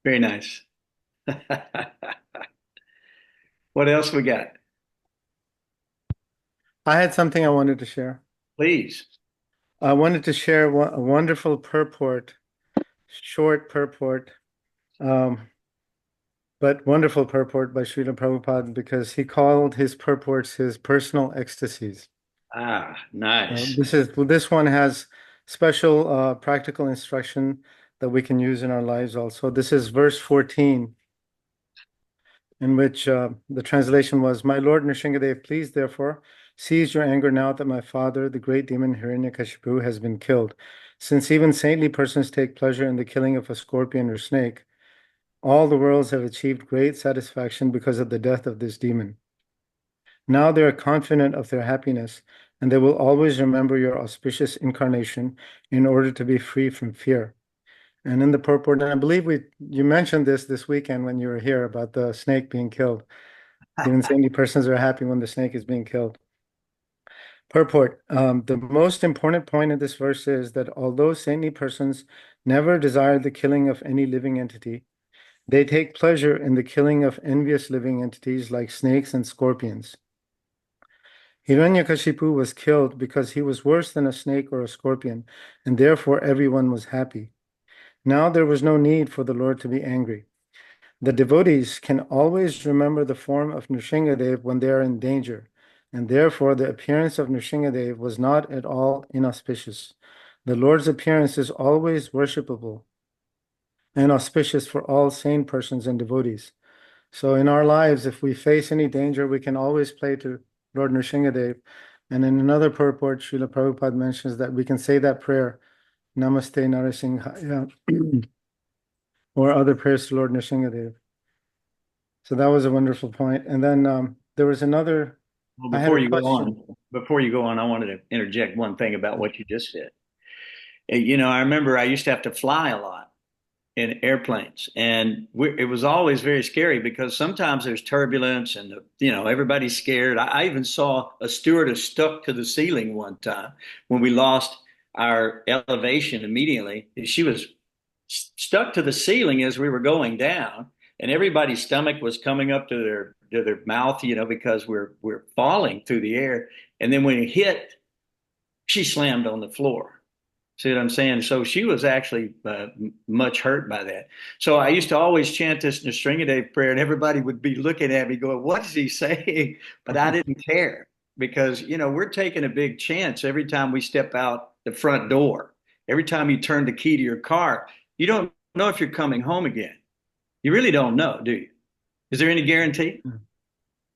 Very nice. What else we got? I had something I wanted to share. Please. I wanted to share a wonderful purport, short purport, but wonderful purport by Srila Prabhupada, because he called his purports his personal ecstasies. Ah, nice. This one has special practical instruction that we can use in our lives also. This is verse 14. in which the translation was, "My Lord Nrsimhadev, please therefore cease your anger now that my father, the great demon Hiranyakashipu, has been killed. Since even saintly persons take pleasure in the killing of a scorpion or snake, all the worlds have achieved great satisfaction because of the death of this demon. Now they are confident of their happiness, and they will always remember your auspicious incarnation in order to be free from fear." And in the purport, and I believe you mentioned this weekend when you were here about the snake being killed. Even saintly persons are happy when the snake is being killed. Purport, the most important point in this verse is that although saintly persons never desire the killing of any living entity, they take pleasure in the killing of envious living entities like snakes and scorpions. Hiranyakashipu was killed because he was worse than a snake or a scorpion, and therefore everyone was happy. Now there was no need for the Lord to be angry. The devotees can always remember the form of Nrsimhadev when they are in danger, and therefore the appearance of Nrsimhadev was not at all inauspicious. The Lord's appearance is always worshipable and auspicious for all sane persons and devotees. So in our lives, if we face any danger, we can always pray to Lord Nrsimhadev. And in another purport, Srila Prabhupada mentions that we can say that prayer, Namaste Nrsimhadeva, or other prayers to Lord Nrsimhadev. So that was a wonderful point. And then there was another. Well, I had a before you go on, I wanted to interject one thing about what you just said. You know, I remember I used to have to fly a lot in airplanes, and it was always very scary because sometimes there's turbulence, and everybody's scared. I even saw a stewardess stuck to the ceiling one time when we lost our elevation immediately. She was stuck to the ceiling as we were going down, and everybody's stomach was coming up to their mouth, because we're falling through the air. And then when it hit, she slammed on the floor. See what I'm saying? So she was actually much hurt by that. So I used to always chant this Nrsimhadev prayer, and everybody would be looking at me going, "What is he saying?" But I didn't care because, we're taking a big chance every time we step out the front door. Every time you turn the key to your car, you don't know if you're coming home again. You really don't know, do you? Is there any guarantee?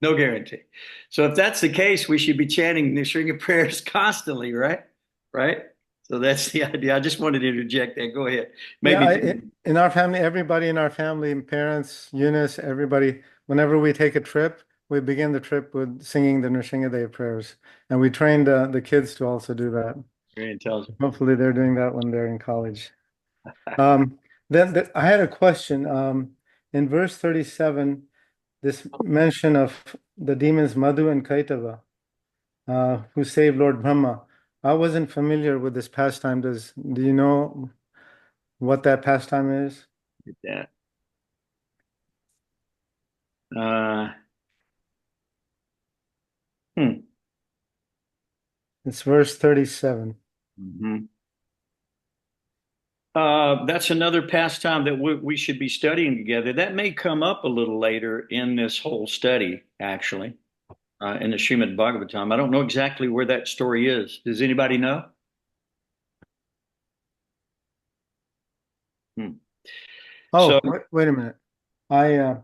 No guarantee. So if that's the case, we should be chanting Nrsimha prayers constantly, right? Right? So that's the idea. I just wanted to interject that. Go ahead. Maybe. In our family, everybody in our family, parents, Eunice, everybody, whenever we take a trip, we begin the trip with singing the Nrsimhadev prayers. And we trained the kids to also do that. Very intelligent. Hopefully they're doing that when they're in college. Then I had a question. In verse 37, this mention of the demons Madhu and Kaitava, who saved Lord Brahma. I wasn't familiar with this pastime. Do you know what that pastime is? Yeah. It's verse 37. Mm-hmm. That's another pastime that we should be studying together. That may come up a little later in this whole study, actually, in the Srimad Bhagavatam. I don't know exactly where that story is. Does anybody know? Oh, wait a minute. I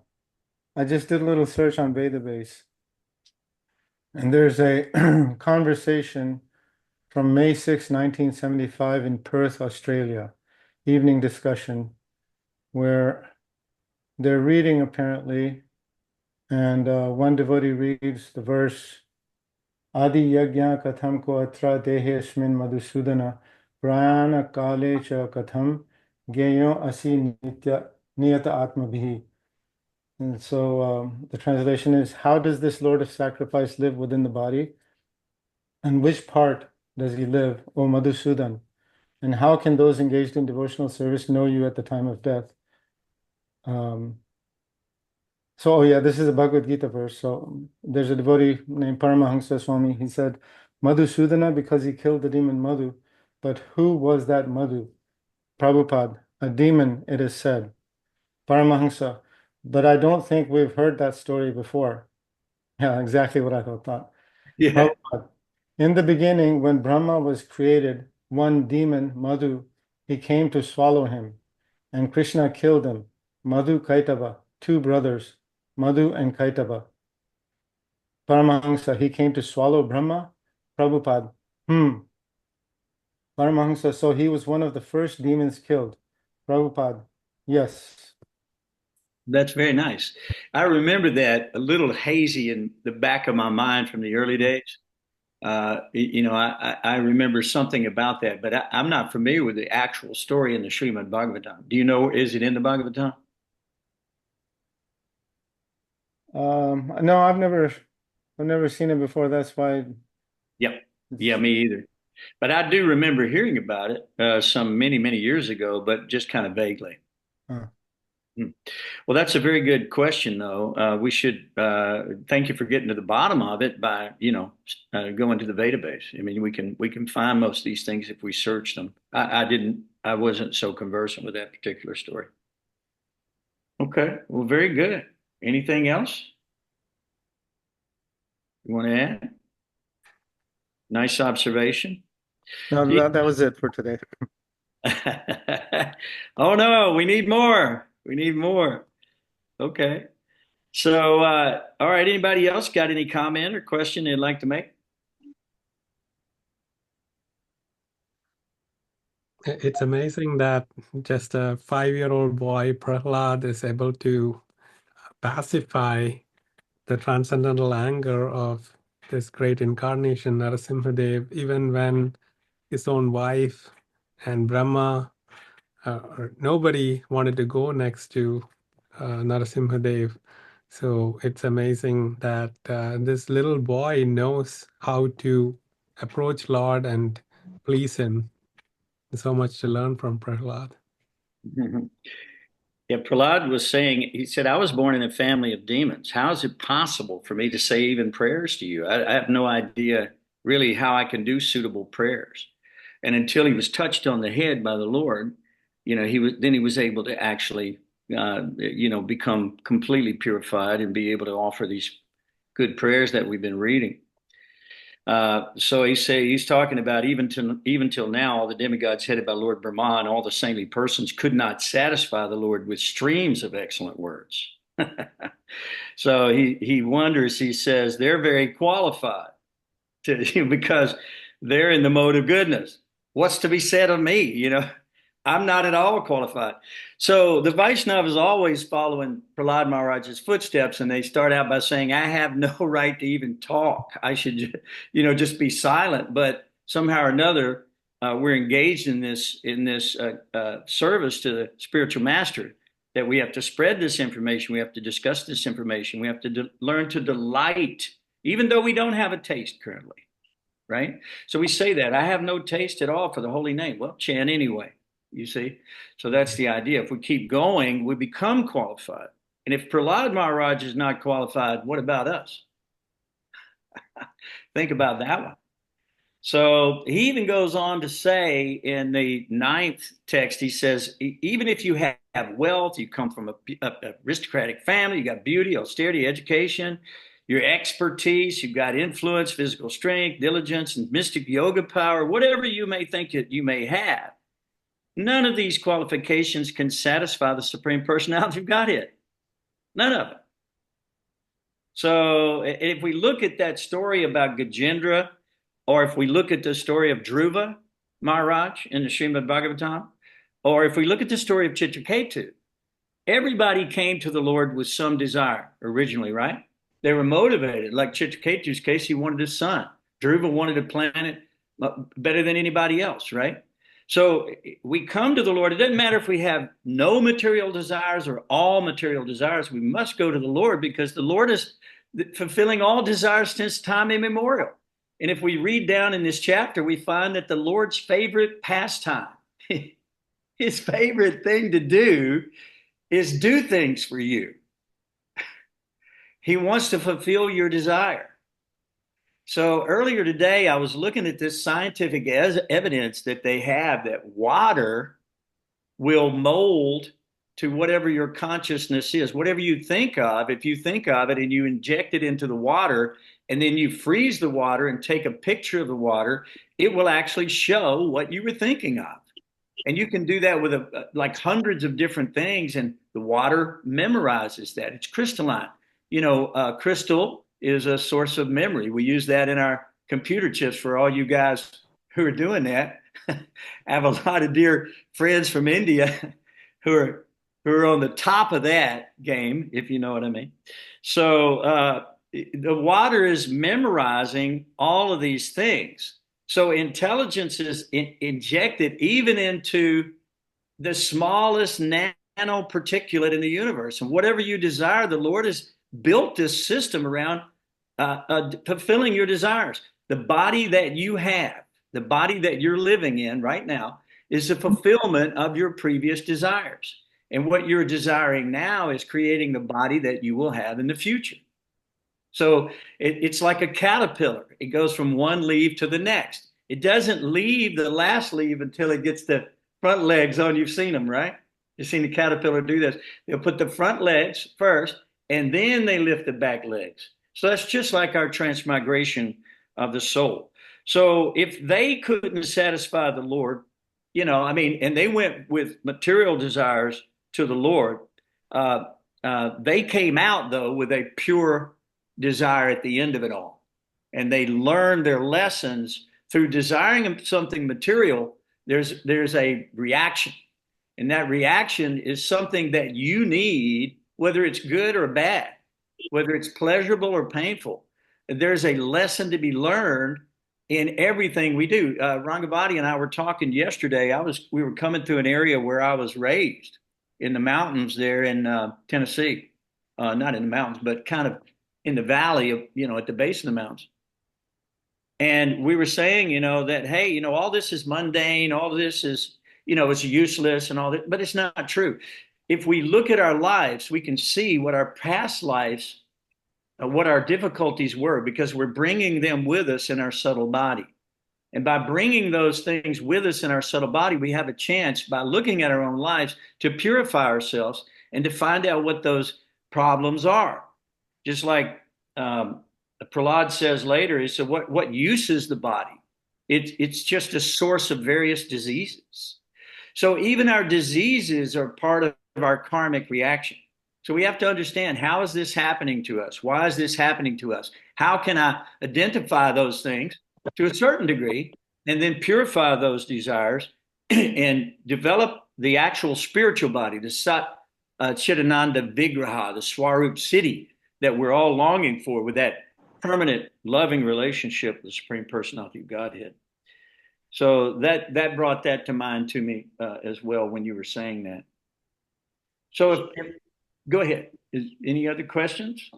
just did a little search on Vedabase, and there's a conversation from May 6, 1975 in Perth, Australia, evening discussion, where they're reading apparently, and one devotee reads the verse, Adi yagya katham ko atra dehesmin madhusudana prayana kale cha katham geyo asi niyata atmabhi. And so the translation is, how does this Lord of Sacrifice live within the body? And which part does he live, O Madhusudan? And how can those engaged in devotional service know you at the time of death? This is a Bhagavad Gita verse. So there's a devotee named Paramahansa Swami. He said, Madhusudana because he killed the demon Madhu. But who was that Madhu? Prabhupada, a demon, it is said. Paramahansa, but I don't think we've heard that story before. Yeah, exactly what I thought. Yeah. In the beginning, when Brahma was created, one demon, Madhu, he came to swallow him, and Krishna killed him. Madhu Kaitava, two brothers, Madhu, and Kaitava. Paramahansa, he came to swallow Brahma. Prabhupada. Paramahansa, so he was one of the first demons killed. Prabhupada. Yes. That's very nice. I remember that a little hazy in the back of my mind from the early days. I remember something about that, but I'm not familiar with the actual story in the Srimad Bhagavatam. Do you know, is it in the Bhagavatam? No, I've never seen it before. That's why. Yep. Yeah, me either. But I do remember hearing about it some many years ago, but just kind of vaguely. Huh. Well, that's a very good question, though. We should thank you for getting to the bottom of it by, going to the database. I mean, we can find most of these things if we search them. I wasn't so conversant with that particular story. Okay, well, very good. Anything else you want to add? Nice observation. No, that was it for today. Oh no, we need more. We need more. Okay. So, all right, anybody else got any comment or question they'd like to make? It's amazing that just a 5-year-old boy, Prahlad, is able to pacify the transcendental anger of this great incarnation, Nrsimhadeva, even when his own wife and Brahma, nobody wanted to go next to Nrsimhadeva. So it's amazing that this little boy knows how to approach Lord and please him. There's so much to learn from Prahlad. Yeah, Prahlad was saying, he said, I was born in a family of demons. How is it possible for me to say even prayers to you? I have no idea really how I can do suitable prayers. And until he was touched on the head by the Lord, he was able to actually, become completely purified and be able to offer these good prayers that we've been reading. So he's talking about even till now, all the demigods headed by Lord Brahma and all the saintly persons could not satisfy the Lord with streams of excellent words. So he wonders. He says they're very qualified because they're in the mode of goodness. What's to be said of me? I'm not at all qualified. So the Vaishnava is always following Prahlad Maharaj's footsteps, and they start out by saying, I have no right to even talk. I should, just be silent. But somehow or another, we're engaged in this service to the spiritual master, that we have to spread this information. We have to discuss this information. We have to learn to delight, even though we don't have a taste currently, right? So we say that, I have no taste at all for the holy name. Well, chant anyway. You see? So that's the idea. If we keep going, we become qualified. And if Prahlad Maharaj is not qualified, what about us? Think about that one. So he even goes on to say in the 9th text, he says, even if you have wealth, you come from a aristocratic family, you got beauty, austerity, education, your expertise, you've got influence, physical strength, diligence, and mystic yoga power, whatever you may think that you may have, none of these qualifications can satisfy the Supreme Personality of Godhead. None of it. So if we look at that story about Gajendra, or if we look at the story of Dhruva Maharaj in the Srimad Bhagavatam, or if we look at the story of Chitraketu, everybody came to the Lord with some desire originally, right? They were motivated. Like Chitraketu's case, he wanted a son. Dhruva wanted a planet better than anybody else, right? So we come to the Lord. It doesn't matter if we have no material desires or all material desires. We must go to the Lord because the Lord is fulfilling all desires since time immemorial. And if we read down in this chapter, we find that the Lord's favorite pastime, his favorite thing to do is do things for you. He wants to fulfill your desire. So earlier today, I was looking at this scientific evidence that they have that water will mold to whatever your consciousness is, whatever you think of. If you think of it and you inject it into the water and then you freeze the water and take a picture of the water, it will actually show what you were thinking of. And you can do that with like hundreds of different things, and the water memorizes that. It's crystalline. crystal is a source of memory. We use that in our computer chips for all you guys who are doing that. I have a lot of dear friends from India who are on the top of that game, if you know what I mean. So the water is memorizing all of these things. So intelligence is injected even into the smallest nanoparticulate in the universe. And whatever you desire, the Lord has built this system around fulfilling your desires. The body that you have, the body that you're living in right now, is the fulfillment of your previous desires. And what you're desiring now is creating the body that you will have in the future. So it's like a caterpillar. It goes from one leaf to the next. It doesn't leave the last leaf until it gets the front legs on. You've seen them, right? You've seen the caterpillar do this. They'll put the front legs first, and then they lift the back legs. So that's just like our transmigration of the soul. So if they couldn't satisfy the Lord, and they went with material desires to the Lord, they came out, though, with a pure desire at the end of it all. And they learned their lessons through desiring something material. There's a reaction. And that reaction is something that you need, whether it's good or bad, whether it's pleasurable or painful. There's a lesson to be learned in everything we do. Rangavati and I were talking yesterday. We were coming through an area where I was raised in the mountains there in Tennessee. Not in the mountains, but kind of in the valley of, at the base of the mountains. And we were saying, that, hey, all this is mundane, all this is, it's useless and all that, but it's not true. If we look at our lives, we can see what our past lives, what our difficulties were, because we're bringing them with us in our subtle body. And by bringing those things with us in our subtle body, we have a chance, by looking at our own lives, to purify ourselves and to find out what those problems are. Just like Prahlada says later, he said, what use is the body? It's just a source of various diseases. So even our diseases are part of our karmic reaction. So we have to understand, how is this happening to us? Why is this happening to us? How can I identify those things to a certain degree and then purify those desires and develop the actual spiritual body, the Sat Chidananda Vigraha, the Swarup Siddhi that we're all longing for, with that permanent loving relationship with the Supreme Personality of Godhead. So that brought that to mind to me as well when you were saying that. So go ahead. Any other questions?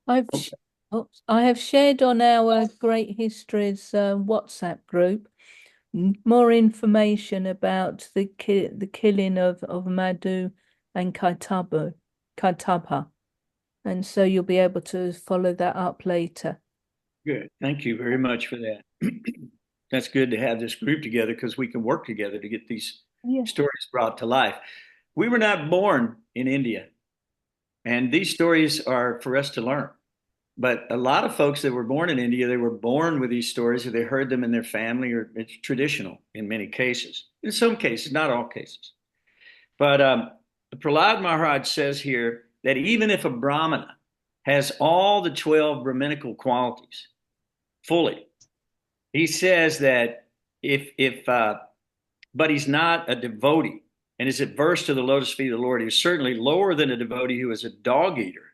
I have shared on our Great Histories WhatsApp group more information about the killing of Madhu and Kaitaba. And so you'll be able to follow that up later. Good. Thank you very much for that. That's good to have this group together, because we can work together to get these stories brought to life. We were not born in India, and these stories are for us to learn. But a lot of folks that were born in India, they were born with these stories, or they heard them in their family, or it's traditional in many cases. In some cases, not all cases. But Prahlada Maharaj says here that even if a Brahmana has all the 12 Brahminical qualities fully, he says that but he's not a devotee and is adverse to the lotus feet of the Lord, he's certainly lower than a devotee who is a dog eater,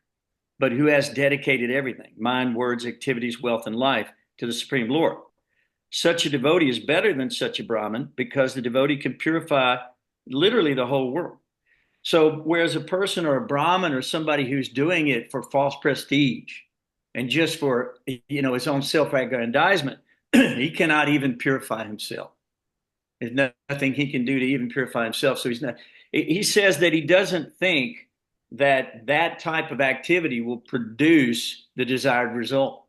but who has dedicated everything, mind, words, activities, wealth, and life, to the Supreme Lord. Such a devotee is better than such a Brahmin, because the devotee can purify literally the whole world. So whereas a person or a Brahmin or somebody who's doing it for false prestige and just for, his own self-aggrandizement, he cannot even purify himself. There's nothing he can do to even purify himself. So he says that he doesn't think that type of activity will produce the desired result.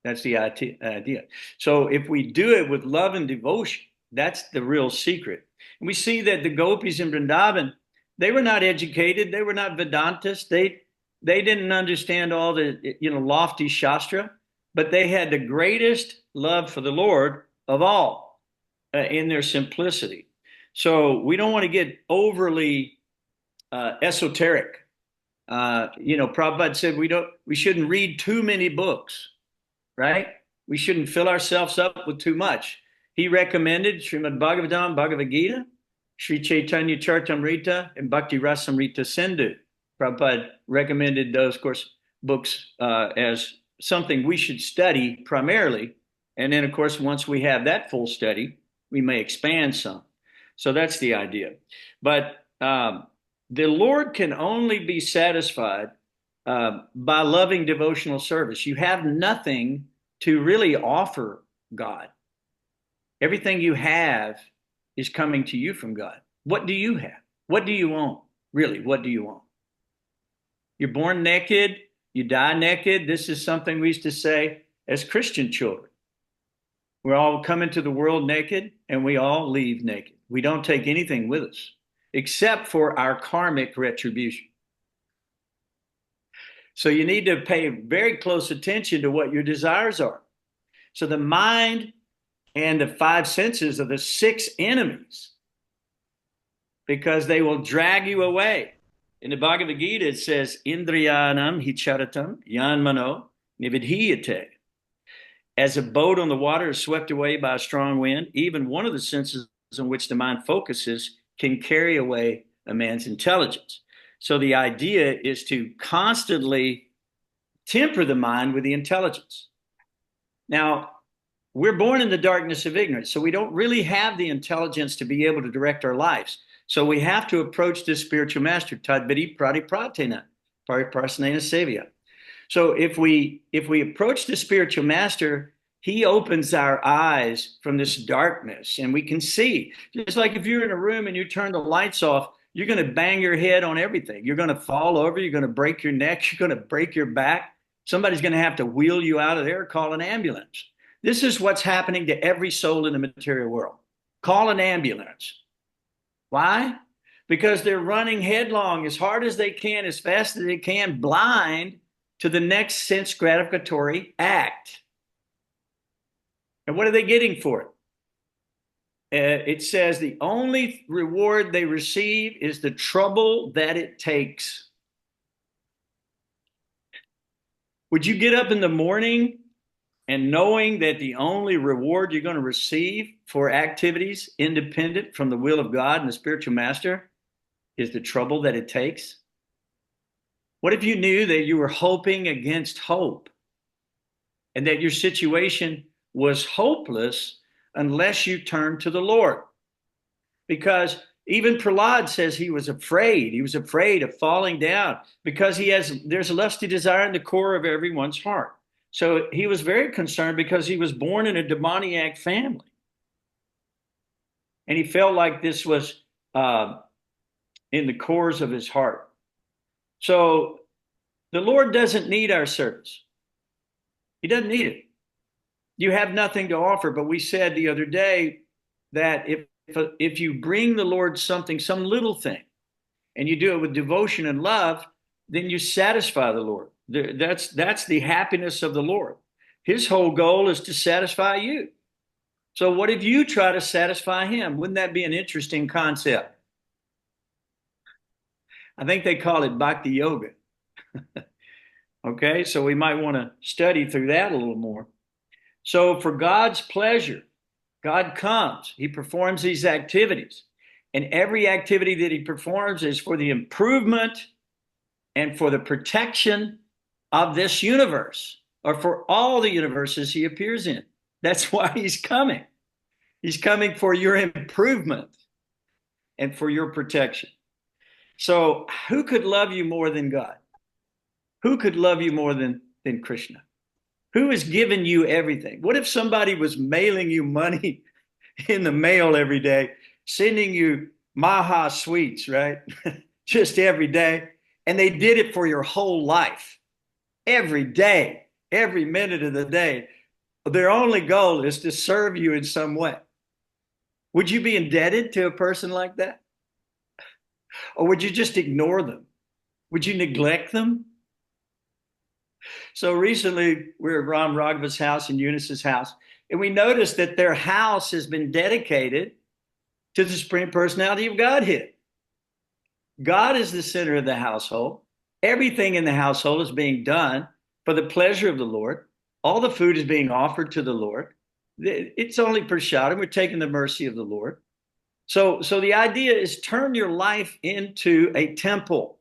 That's the idea. So if we do it with love and devotion, that's the real secret. And we see that the gopis in Vrindavan, they were not educated. They were not Vedantists. They didn't understand all the lofty Shastra, but they had the greatest love for the Lord of all in their simplicity. So we don't want to get overly esoteric. Prabhupada said we shouldn't read too many books, right? We shouldn't fill ourselves up with too much. He recommended Srimad Bhagavatam, Bhagavad Gita, Sri Chaitanya Charitamrita, and Bhakti Rasamrita Sindhu. Prabhupada recommended those, of course, books as something we should study primarily. And then, of course, once we have that full study, we may expand some. So that's the idea. But the Lord can only be satisfied by loving devotional service. You have nothing to really offer God. Everything you have is coming to you from God. What do you have? What do you want? Really, what do you want? You're born naked, you die naked. This is something we used to say as Christian children. We all come into the world naked and we all leave naked. We don't take anything with us except for our karmic retribution. So you need to pay very close attention to what your desires are. So the mind and the five senses are the six enemies because they will drag you away. In the Bhagavad Gita, it says, Indriyanam hicharatam yanmano nividhiyate. As a boat on the water is swept away by a strong wind, even one of the senses on which the mind focuses can carry away a man's intelligence. So the idea is to constantly temper the mind with the intelligence. Now, we're born in the darkness of ignorance, so we don't really have the intelligence to be able to direct our lives. So we have to approach this spiritual master, Tadvidi Pratipratena, Pariprasnena Sevya. So if we approach the spiritual master, he opens our eyes from this darkness and we can see. Just like if you're in a room and you turn the lights off, you're going to bang your head on everything. You're going to fall over. You're going to break your neck. You're going to break your back. Somebody's going to have to wheel you out of there, call an ambulance. This is what's happening to every soul in the material world. Call an ambulance. Why? Because they're running headlong as hard as they can, as fast as they can, blind to the next sense gratificatory act. And what are they getting for it? It says the only reward they receive is the trouble that it takes. Would you get up in the morning and knowing that the only reward you're going to receive for activities independent from the will of God and the spiritual master is the trouble that it takes? What if you knew that you were hoping against hope and that your situation was hopeless unless you turned to the Lord? Because even Prahlada says he was afraid. He was afraid of falling down because there's a lusty desire in the core of everyone's heart. So he was very concerned because he was born in a demoniac family. And he felt like this was in the cores of his heart. So the Lord doesn't need our service. He doesn't need it. You have nothing to offer. But we said the other day that if you bring the Lord something, some little thing, and you do it with devotion and love, then you satisfy the Lord. That's the happiness of the Lord. His whole goal is to satisfy you. So what if you try to satisfy him? Wouldn't that be an interesting concept? I think they call it bhakti yoga. Okay, so we might want to study through that a little more. So for God's pleasure, God comes, he performs these activities, and every activity that he performs is for the improvement and for the protection of this universe, or for all the universes he appears in. That's why he's coming. He's coming for your improvement and for your protection. So who could love you more than God? Who could love you more than Krishna? Who has given you everything? What if somebody was mailing you money in the mail every day, sending you Maha sweets, right? Just every day. And they did it for your whole life. Every day, every minute of the day. Their only goal is to serve you in some way. Would you be indebted to a person like that? Or would you just ignore them? Would you neglect them? So recently, we were at Ram Raghava's house and Eunice's house, and we noticed that their house has been dedicated to the Supreme Personality of Godhead. God is the center of the household. Everything in the household is being done for the pleasure of the Lord. All the food is being offered to the Lord. It's only prasadam. We're taking the mercy of the Lord. So the idea is turn your life into a temple.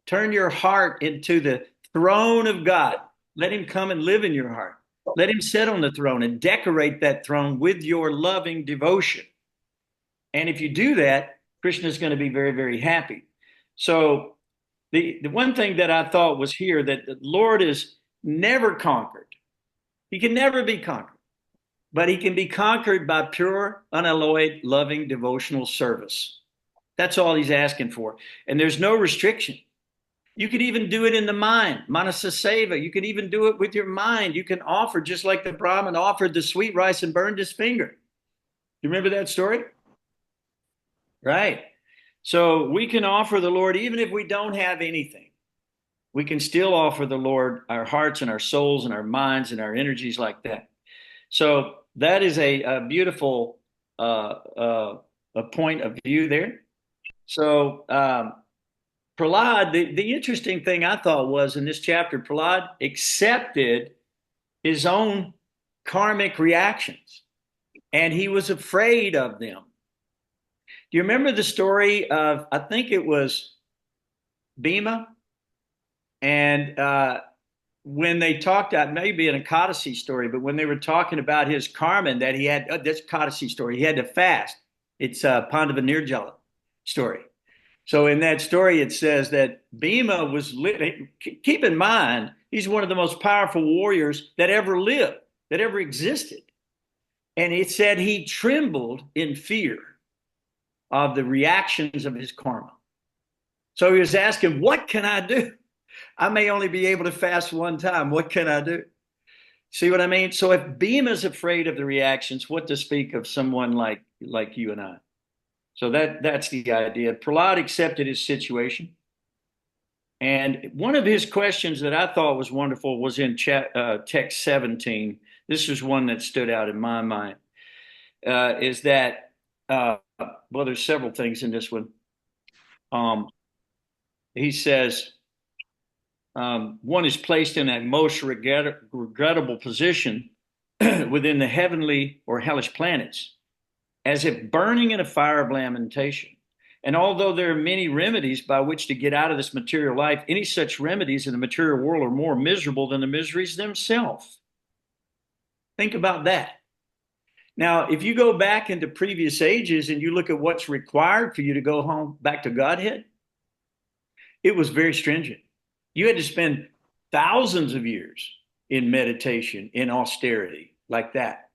Turn your heart into the throne of God. Let him come and live in your heart. Let him sit on the throne and decorate that throne with your loving devotion. And if you do that, Krishna is going to be very, very happy. So the one thing that I thought was here, that the Lord is never conquered. He can never be conquered, but he can be conquered by pure, unalloyed, loving, devotional service. That's all he's asking for. And there's no restriction. You could even do it in the mind, manasa seva. You could even do it with your mind. You can offer, just like the Brahmin offered the sweet rice and burned his finger. You remember that story? Right. So we can offer the Lord, even if we don't have anything. We can still offer the Lord our hearts and our souls and our minds and our energies like that. So that is a beautiful a point of view there. So Prahlad, the interesting thing I thought was in this chapter, Prahlad accepted his own karmic reactions, and he was afraid of them. Do you remember the story of, I think it was Bhima? And when they talked about, maybe an Ekadasi story, but when they were talking about his karma, that he had, this Ekadasi story, he had to fast. It's Pandava Nirjala story. So in that story, it says that Bhima was, keep in mind, he's one of the most powerful warriors that ever lived, that ever existed. And it said he trembled in fear of the reactions of his karma. So he was asking, what can I do? I may only be able to fast one time. What can I do? See what I mean? So if Bhima is afraid of the reactions, what to speak of someone like you and I? So that's the idea. Prahlad accepted his situation. And one of his questions that I thought was wonderful was in text 17. This is one that stood out in my mind, is that, well, there's several things in this one. He says, one is placed in a most regrettable position within the heavenly or hellish planets, as if burning in a fire of lamentation. And although there are many remedies by which to get out of this material life, any such remedies in the material world are more miserable than the miseries themselves. Think about that. Now, if you go back into previous ages and you look at what's required for you to go home back to Godhead, it was very stringent. You had to spend thousands of years in meditation, in austerity, like that.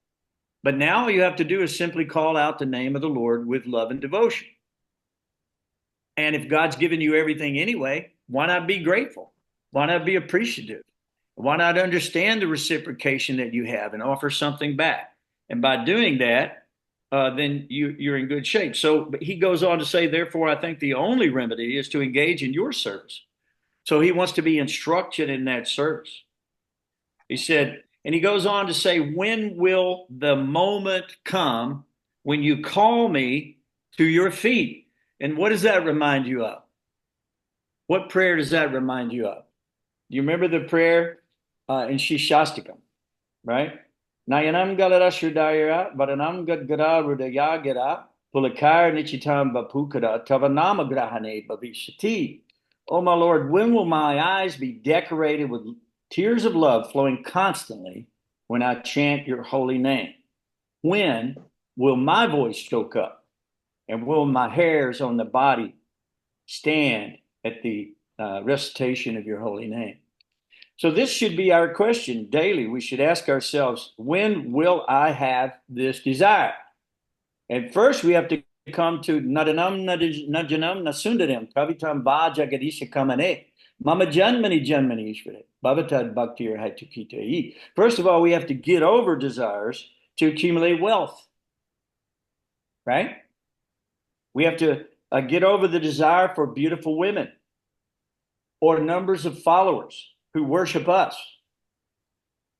But now all you have to do is simply call out the name of the Lord with love and devotion. And if God's given you everything anyway, why not be grateful? Why not be appreciative? Why not understand the reciprocation that you have and offer something back? And by doing that, then you're in good shape. So he goes on to say, therefore, I think the only remedy is to engage in your service. So he wants to be instructed in that service. He said, and he goes on to say, when will the moment come when you call me to your feet? And what does that remind you of? What prayer does that remind you of? Do you remember the prayer in Shishastikam, right? Nayanam galara shridayara, varanam gadgara rudayagara, pulakar nichitam bapukara, tavanama grahane bhavishati. Oh, my Lord, when will my eyes be decorated with tears of love flowing constantly when I chant your holy name? When will my voice choke up? And will my hairs on the body stand at the recitation of your holy name? So this should be our question daily. We should ask ourselves, when will I have this desire? And first we have to come to Nadanam Najanam Nasundaram Kavitam Va Jagadisha Kamane Mama Janmani Janmani Ishvare Bhavatad Bhakti or Hatukita. First of all, we have to get over desires to accumulate wealth. Right? We have to get over the desire for beautiful women or numbers of followers who worship us.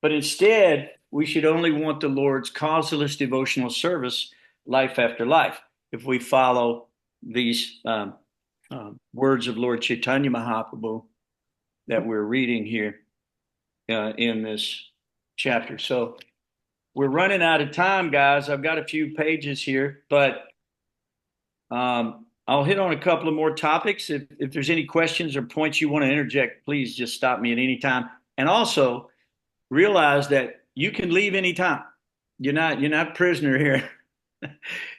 But instead, we should only want the Lord's causeless devotional service life after life if we follow these words of Lord Chaitanya Mahaprabhu that we're reading here in this chapter. So we're running out of time, guys. I've got a few pages here, but I'll hit on a couple of more topics. If there's any questions or points you want to interject, please just stop me at any time. And also realize that you can leave anytime. You're not prisoner here.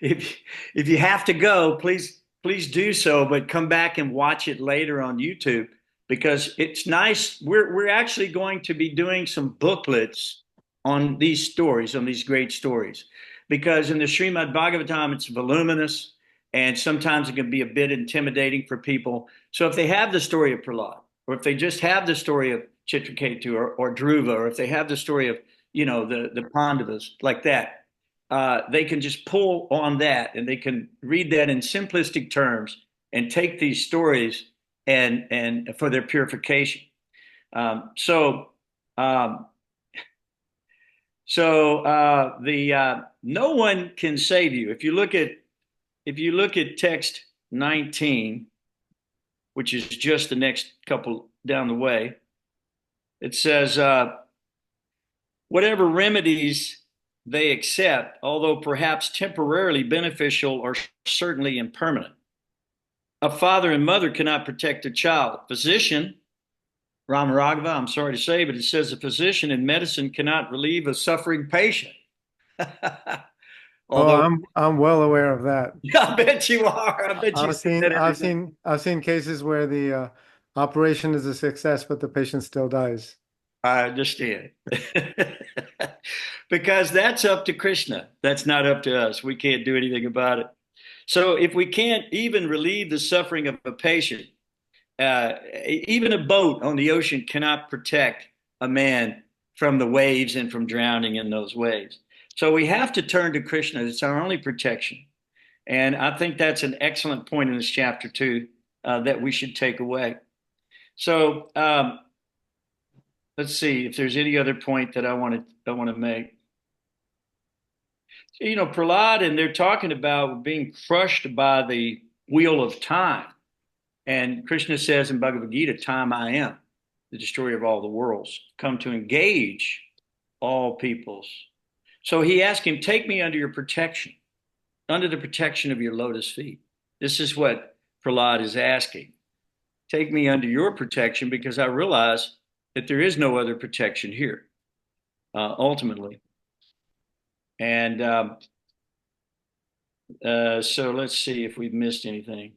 if you have to go, please do so, but come back and watch it later on YouTube because it's nice. We're actually going to be doing some booklets on these stories, on these great stories, because in the Srimad Bhagavatam it's voluminous and sometimes it can be a bit intimidating for people. So if they have the story of Prahlada, or if they just have the story of Chitraketu or Dhruva, or if they have the story of the Pandavas like that, they can just pull on that and they can read that in simplistic terms and take these stories and for their purification. So no one can save you. If you look at text 19, which is just the next couple down the way, it says, whatever remedies they accept, although perhaps temporarily beneficial, are certainly impermanent. A father and mother cannot protect a child. Physician, Rama Raghava, I'm sorry to say, but it says a physician in medicine cannot relieve a suffering patient. Although I'm well aware of that. I bet you are. I bet you see that every day. I've seen cases where the operation is a success, but the patient still dies. I understand. Because that's up to Krishna. That's not up to us. We can't do anything about it. So if we can't even relieve the suffering of a patient, even a boat on the ocean cannot protect a man from the waves and from drowning in those waves. So we have to turn to Krishna. It's our only protection. And I think that's an excellent point in this chapter too, that we should take away. So let's see if there's any other point that I want to make. So, Prahlad, and they're talking about being crushed by the wheel of time. And Krishna says in Bhagavad Gita, time I am, the destroyer of all the worlds, come to engage all peoples. So he asked him, take me under your protection, under the protection of your lotus feet. This is what Prahlad is asking. Take me under your protection because I realize that there is no other protection here, ultimately. And so let's see if we've missed anything.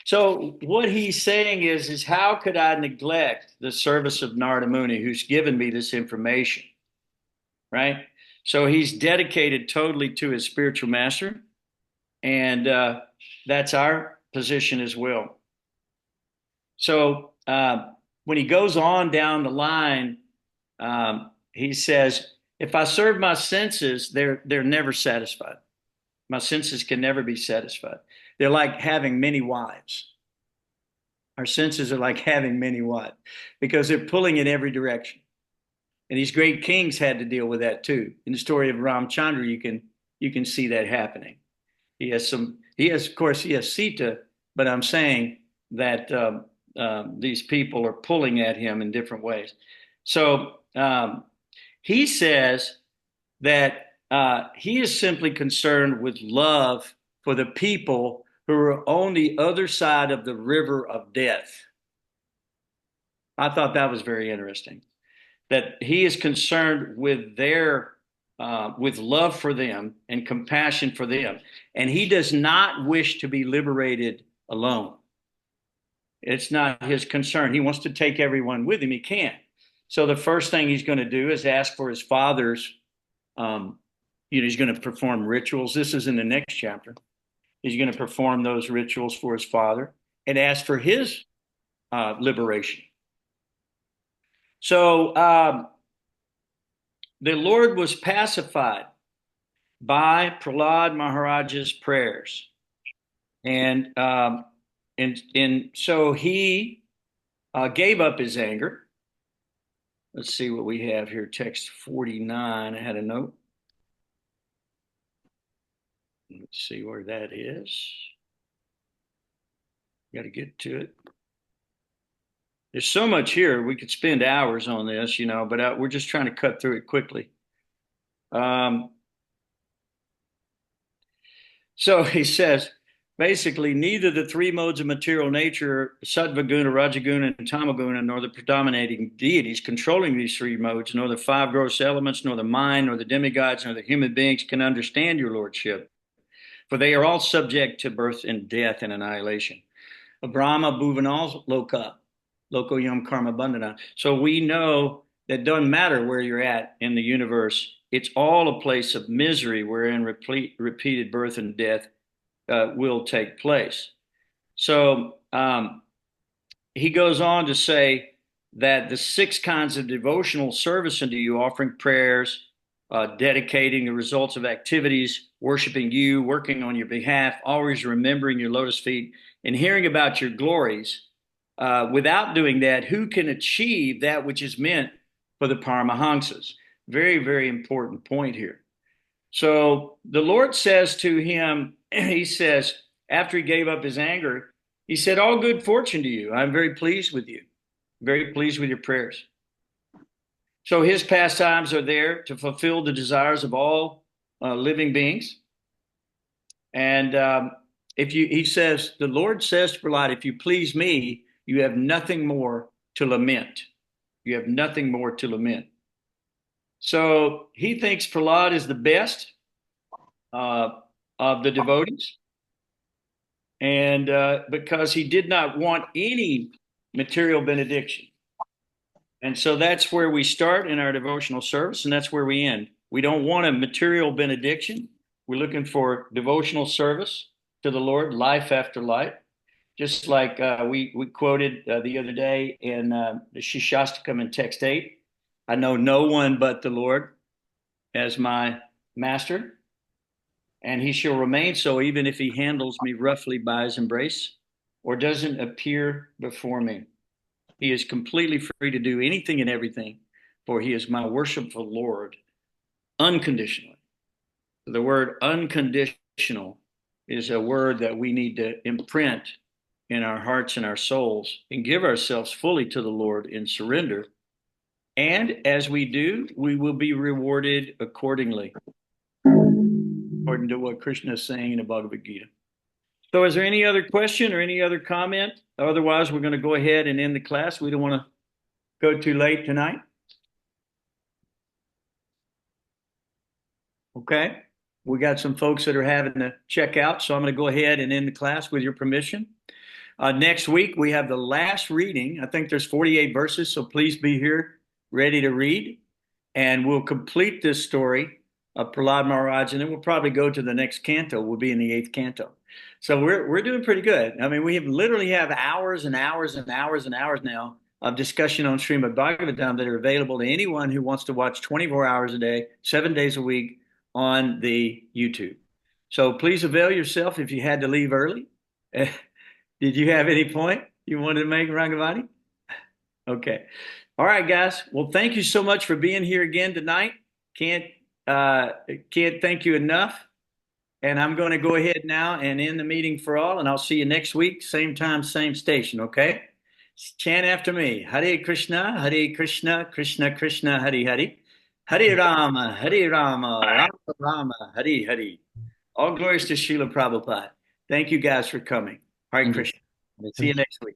So what he's saying is how could I neglect the service of Narada Muni, who's given me this information, right? So he's dedicated totally to his spiritual master, and that's our position as well. So when he goes on down the line, he says, if I serve my senses, they're never satisfied. My senses can never be satisfied. They're like having many wives. Our senses are like having many wives because they're pulling in every direction. And these great kings had to deal with that too. In the story of Ramchandra, you can see that happening. He has Sita, but I'm saying that these people are pulling at him in different ways. So he says that he is simply concerned with love for the people who are on the other side of the river of death. I thought that was very interesting, that he is concerned with with love for them and compassion for them. And he does not wish to be liberated alone. It's not his concern. He wants to take everyone with him. He can't. So the first thing he's going to do is ask for his father's, he's going to perform rituals. This is in the next chapter. He's going to perform those rituals for his father and ask for his liberation. So the Lord was pacified by Prahlad Maharaj's prayers. And so he gave up his anger. Let's see what we have here. Text 49. I had a note. Let's see where that is. Got to get to it. There's so much here. We could spend hours on this, but we're just trying to cut through it quickly. So he says, basically, neither the three modes of material nature, sattva guna, rajaguna, and tamaguna, nor the predominating deities controlling these three modes, nor the five gross elements, nor the mind, nor the demigods, nor the human beings can understand your lordship. For they are all subject to birth and death and annihilation. Brahma bhuvanal loko yam karma bandhana. So we know that it doesn't matter where you're at in the universe. It's all a place of misery wherein repeated birth and death will take place. So he goes on to say that the 6 kinds of devotional service unto you, offering prayers, dedicating the results of activities, worshiping you, working on your behalf, always remembering your lotus feet, and hearing about your glories. Without doing that, who can achieve that which is meant for the Paramahamsas? Very, very important point here. So the Lord says to him, he says, after he gave up his anger, he said, all good fortune to you. I'm very pleased with you. Very pleased with your prayers. So his pastimes are there to fulfill the desires of all living beings. And he says, the Lord says to Prahlada, if you please me, you have nothing more to lament. You have nothing more to lament. So he thinks Prahlada is the best of the devotees. And because he did not want any material benediction. And so that's where we start in our devotional service, and that's where we end. We don't want a material benediction. We're looking for devotional service to the Lord, life after life. Just like we quoted the other day in the Shishastakam in text 8, I know no one but the Lord as my master, and he shall remain so even if he handles me roughly by his embrace or doesn't appear before me. He is completely free to do anything and everything, for he is my worshipful Lord unconditionally. The word unconditional is a word that we need to imprint in our hearts and our souls and give ourselves fully to the Lord in surrender. And as we do, we will be rewarded accordingly, according to what Krishna is saying in the Bhagavad Gita. So is there any other question or any other comment? Otherwise, we're going to go ahead and end the class. We don't want to go too late tonight. Okay. We got some folks that are having to check out, so I'm going to go ahead and end the class with your permission. Next week, we have the last reading. I think there's 48 verses, so please be here ready to read. And we'll complete this story of Prahlad Maharaj, and then we'll probably go to the next canto. We'll be in the 8th canto. So we're doing pretty good. I mean, we literally have hours and hours and hours and hours now of discussion on Srimad Bhagavatam that are available to anyone who wants to watch 24 hours a day, 7 days a week on the YouTube. So please avail yourself if you had to leave early. Did you have any point you wanted to make, Rangavati? Okay. All right, guys. Well, thank you so much for being here again tonight. Can't thank you enough. And I'm going to go ahead now and end the meeting for all, and I'll see you next week, same time, same station, okay? Chant after me. Hare Krishna, Krishna Krishna, Hare Hare. Hare Rama, Rama Rama, Hare Hare. All glories to Srila Prabhupada. Thank you guys for coming. Hare Krishna. See you next week.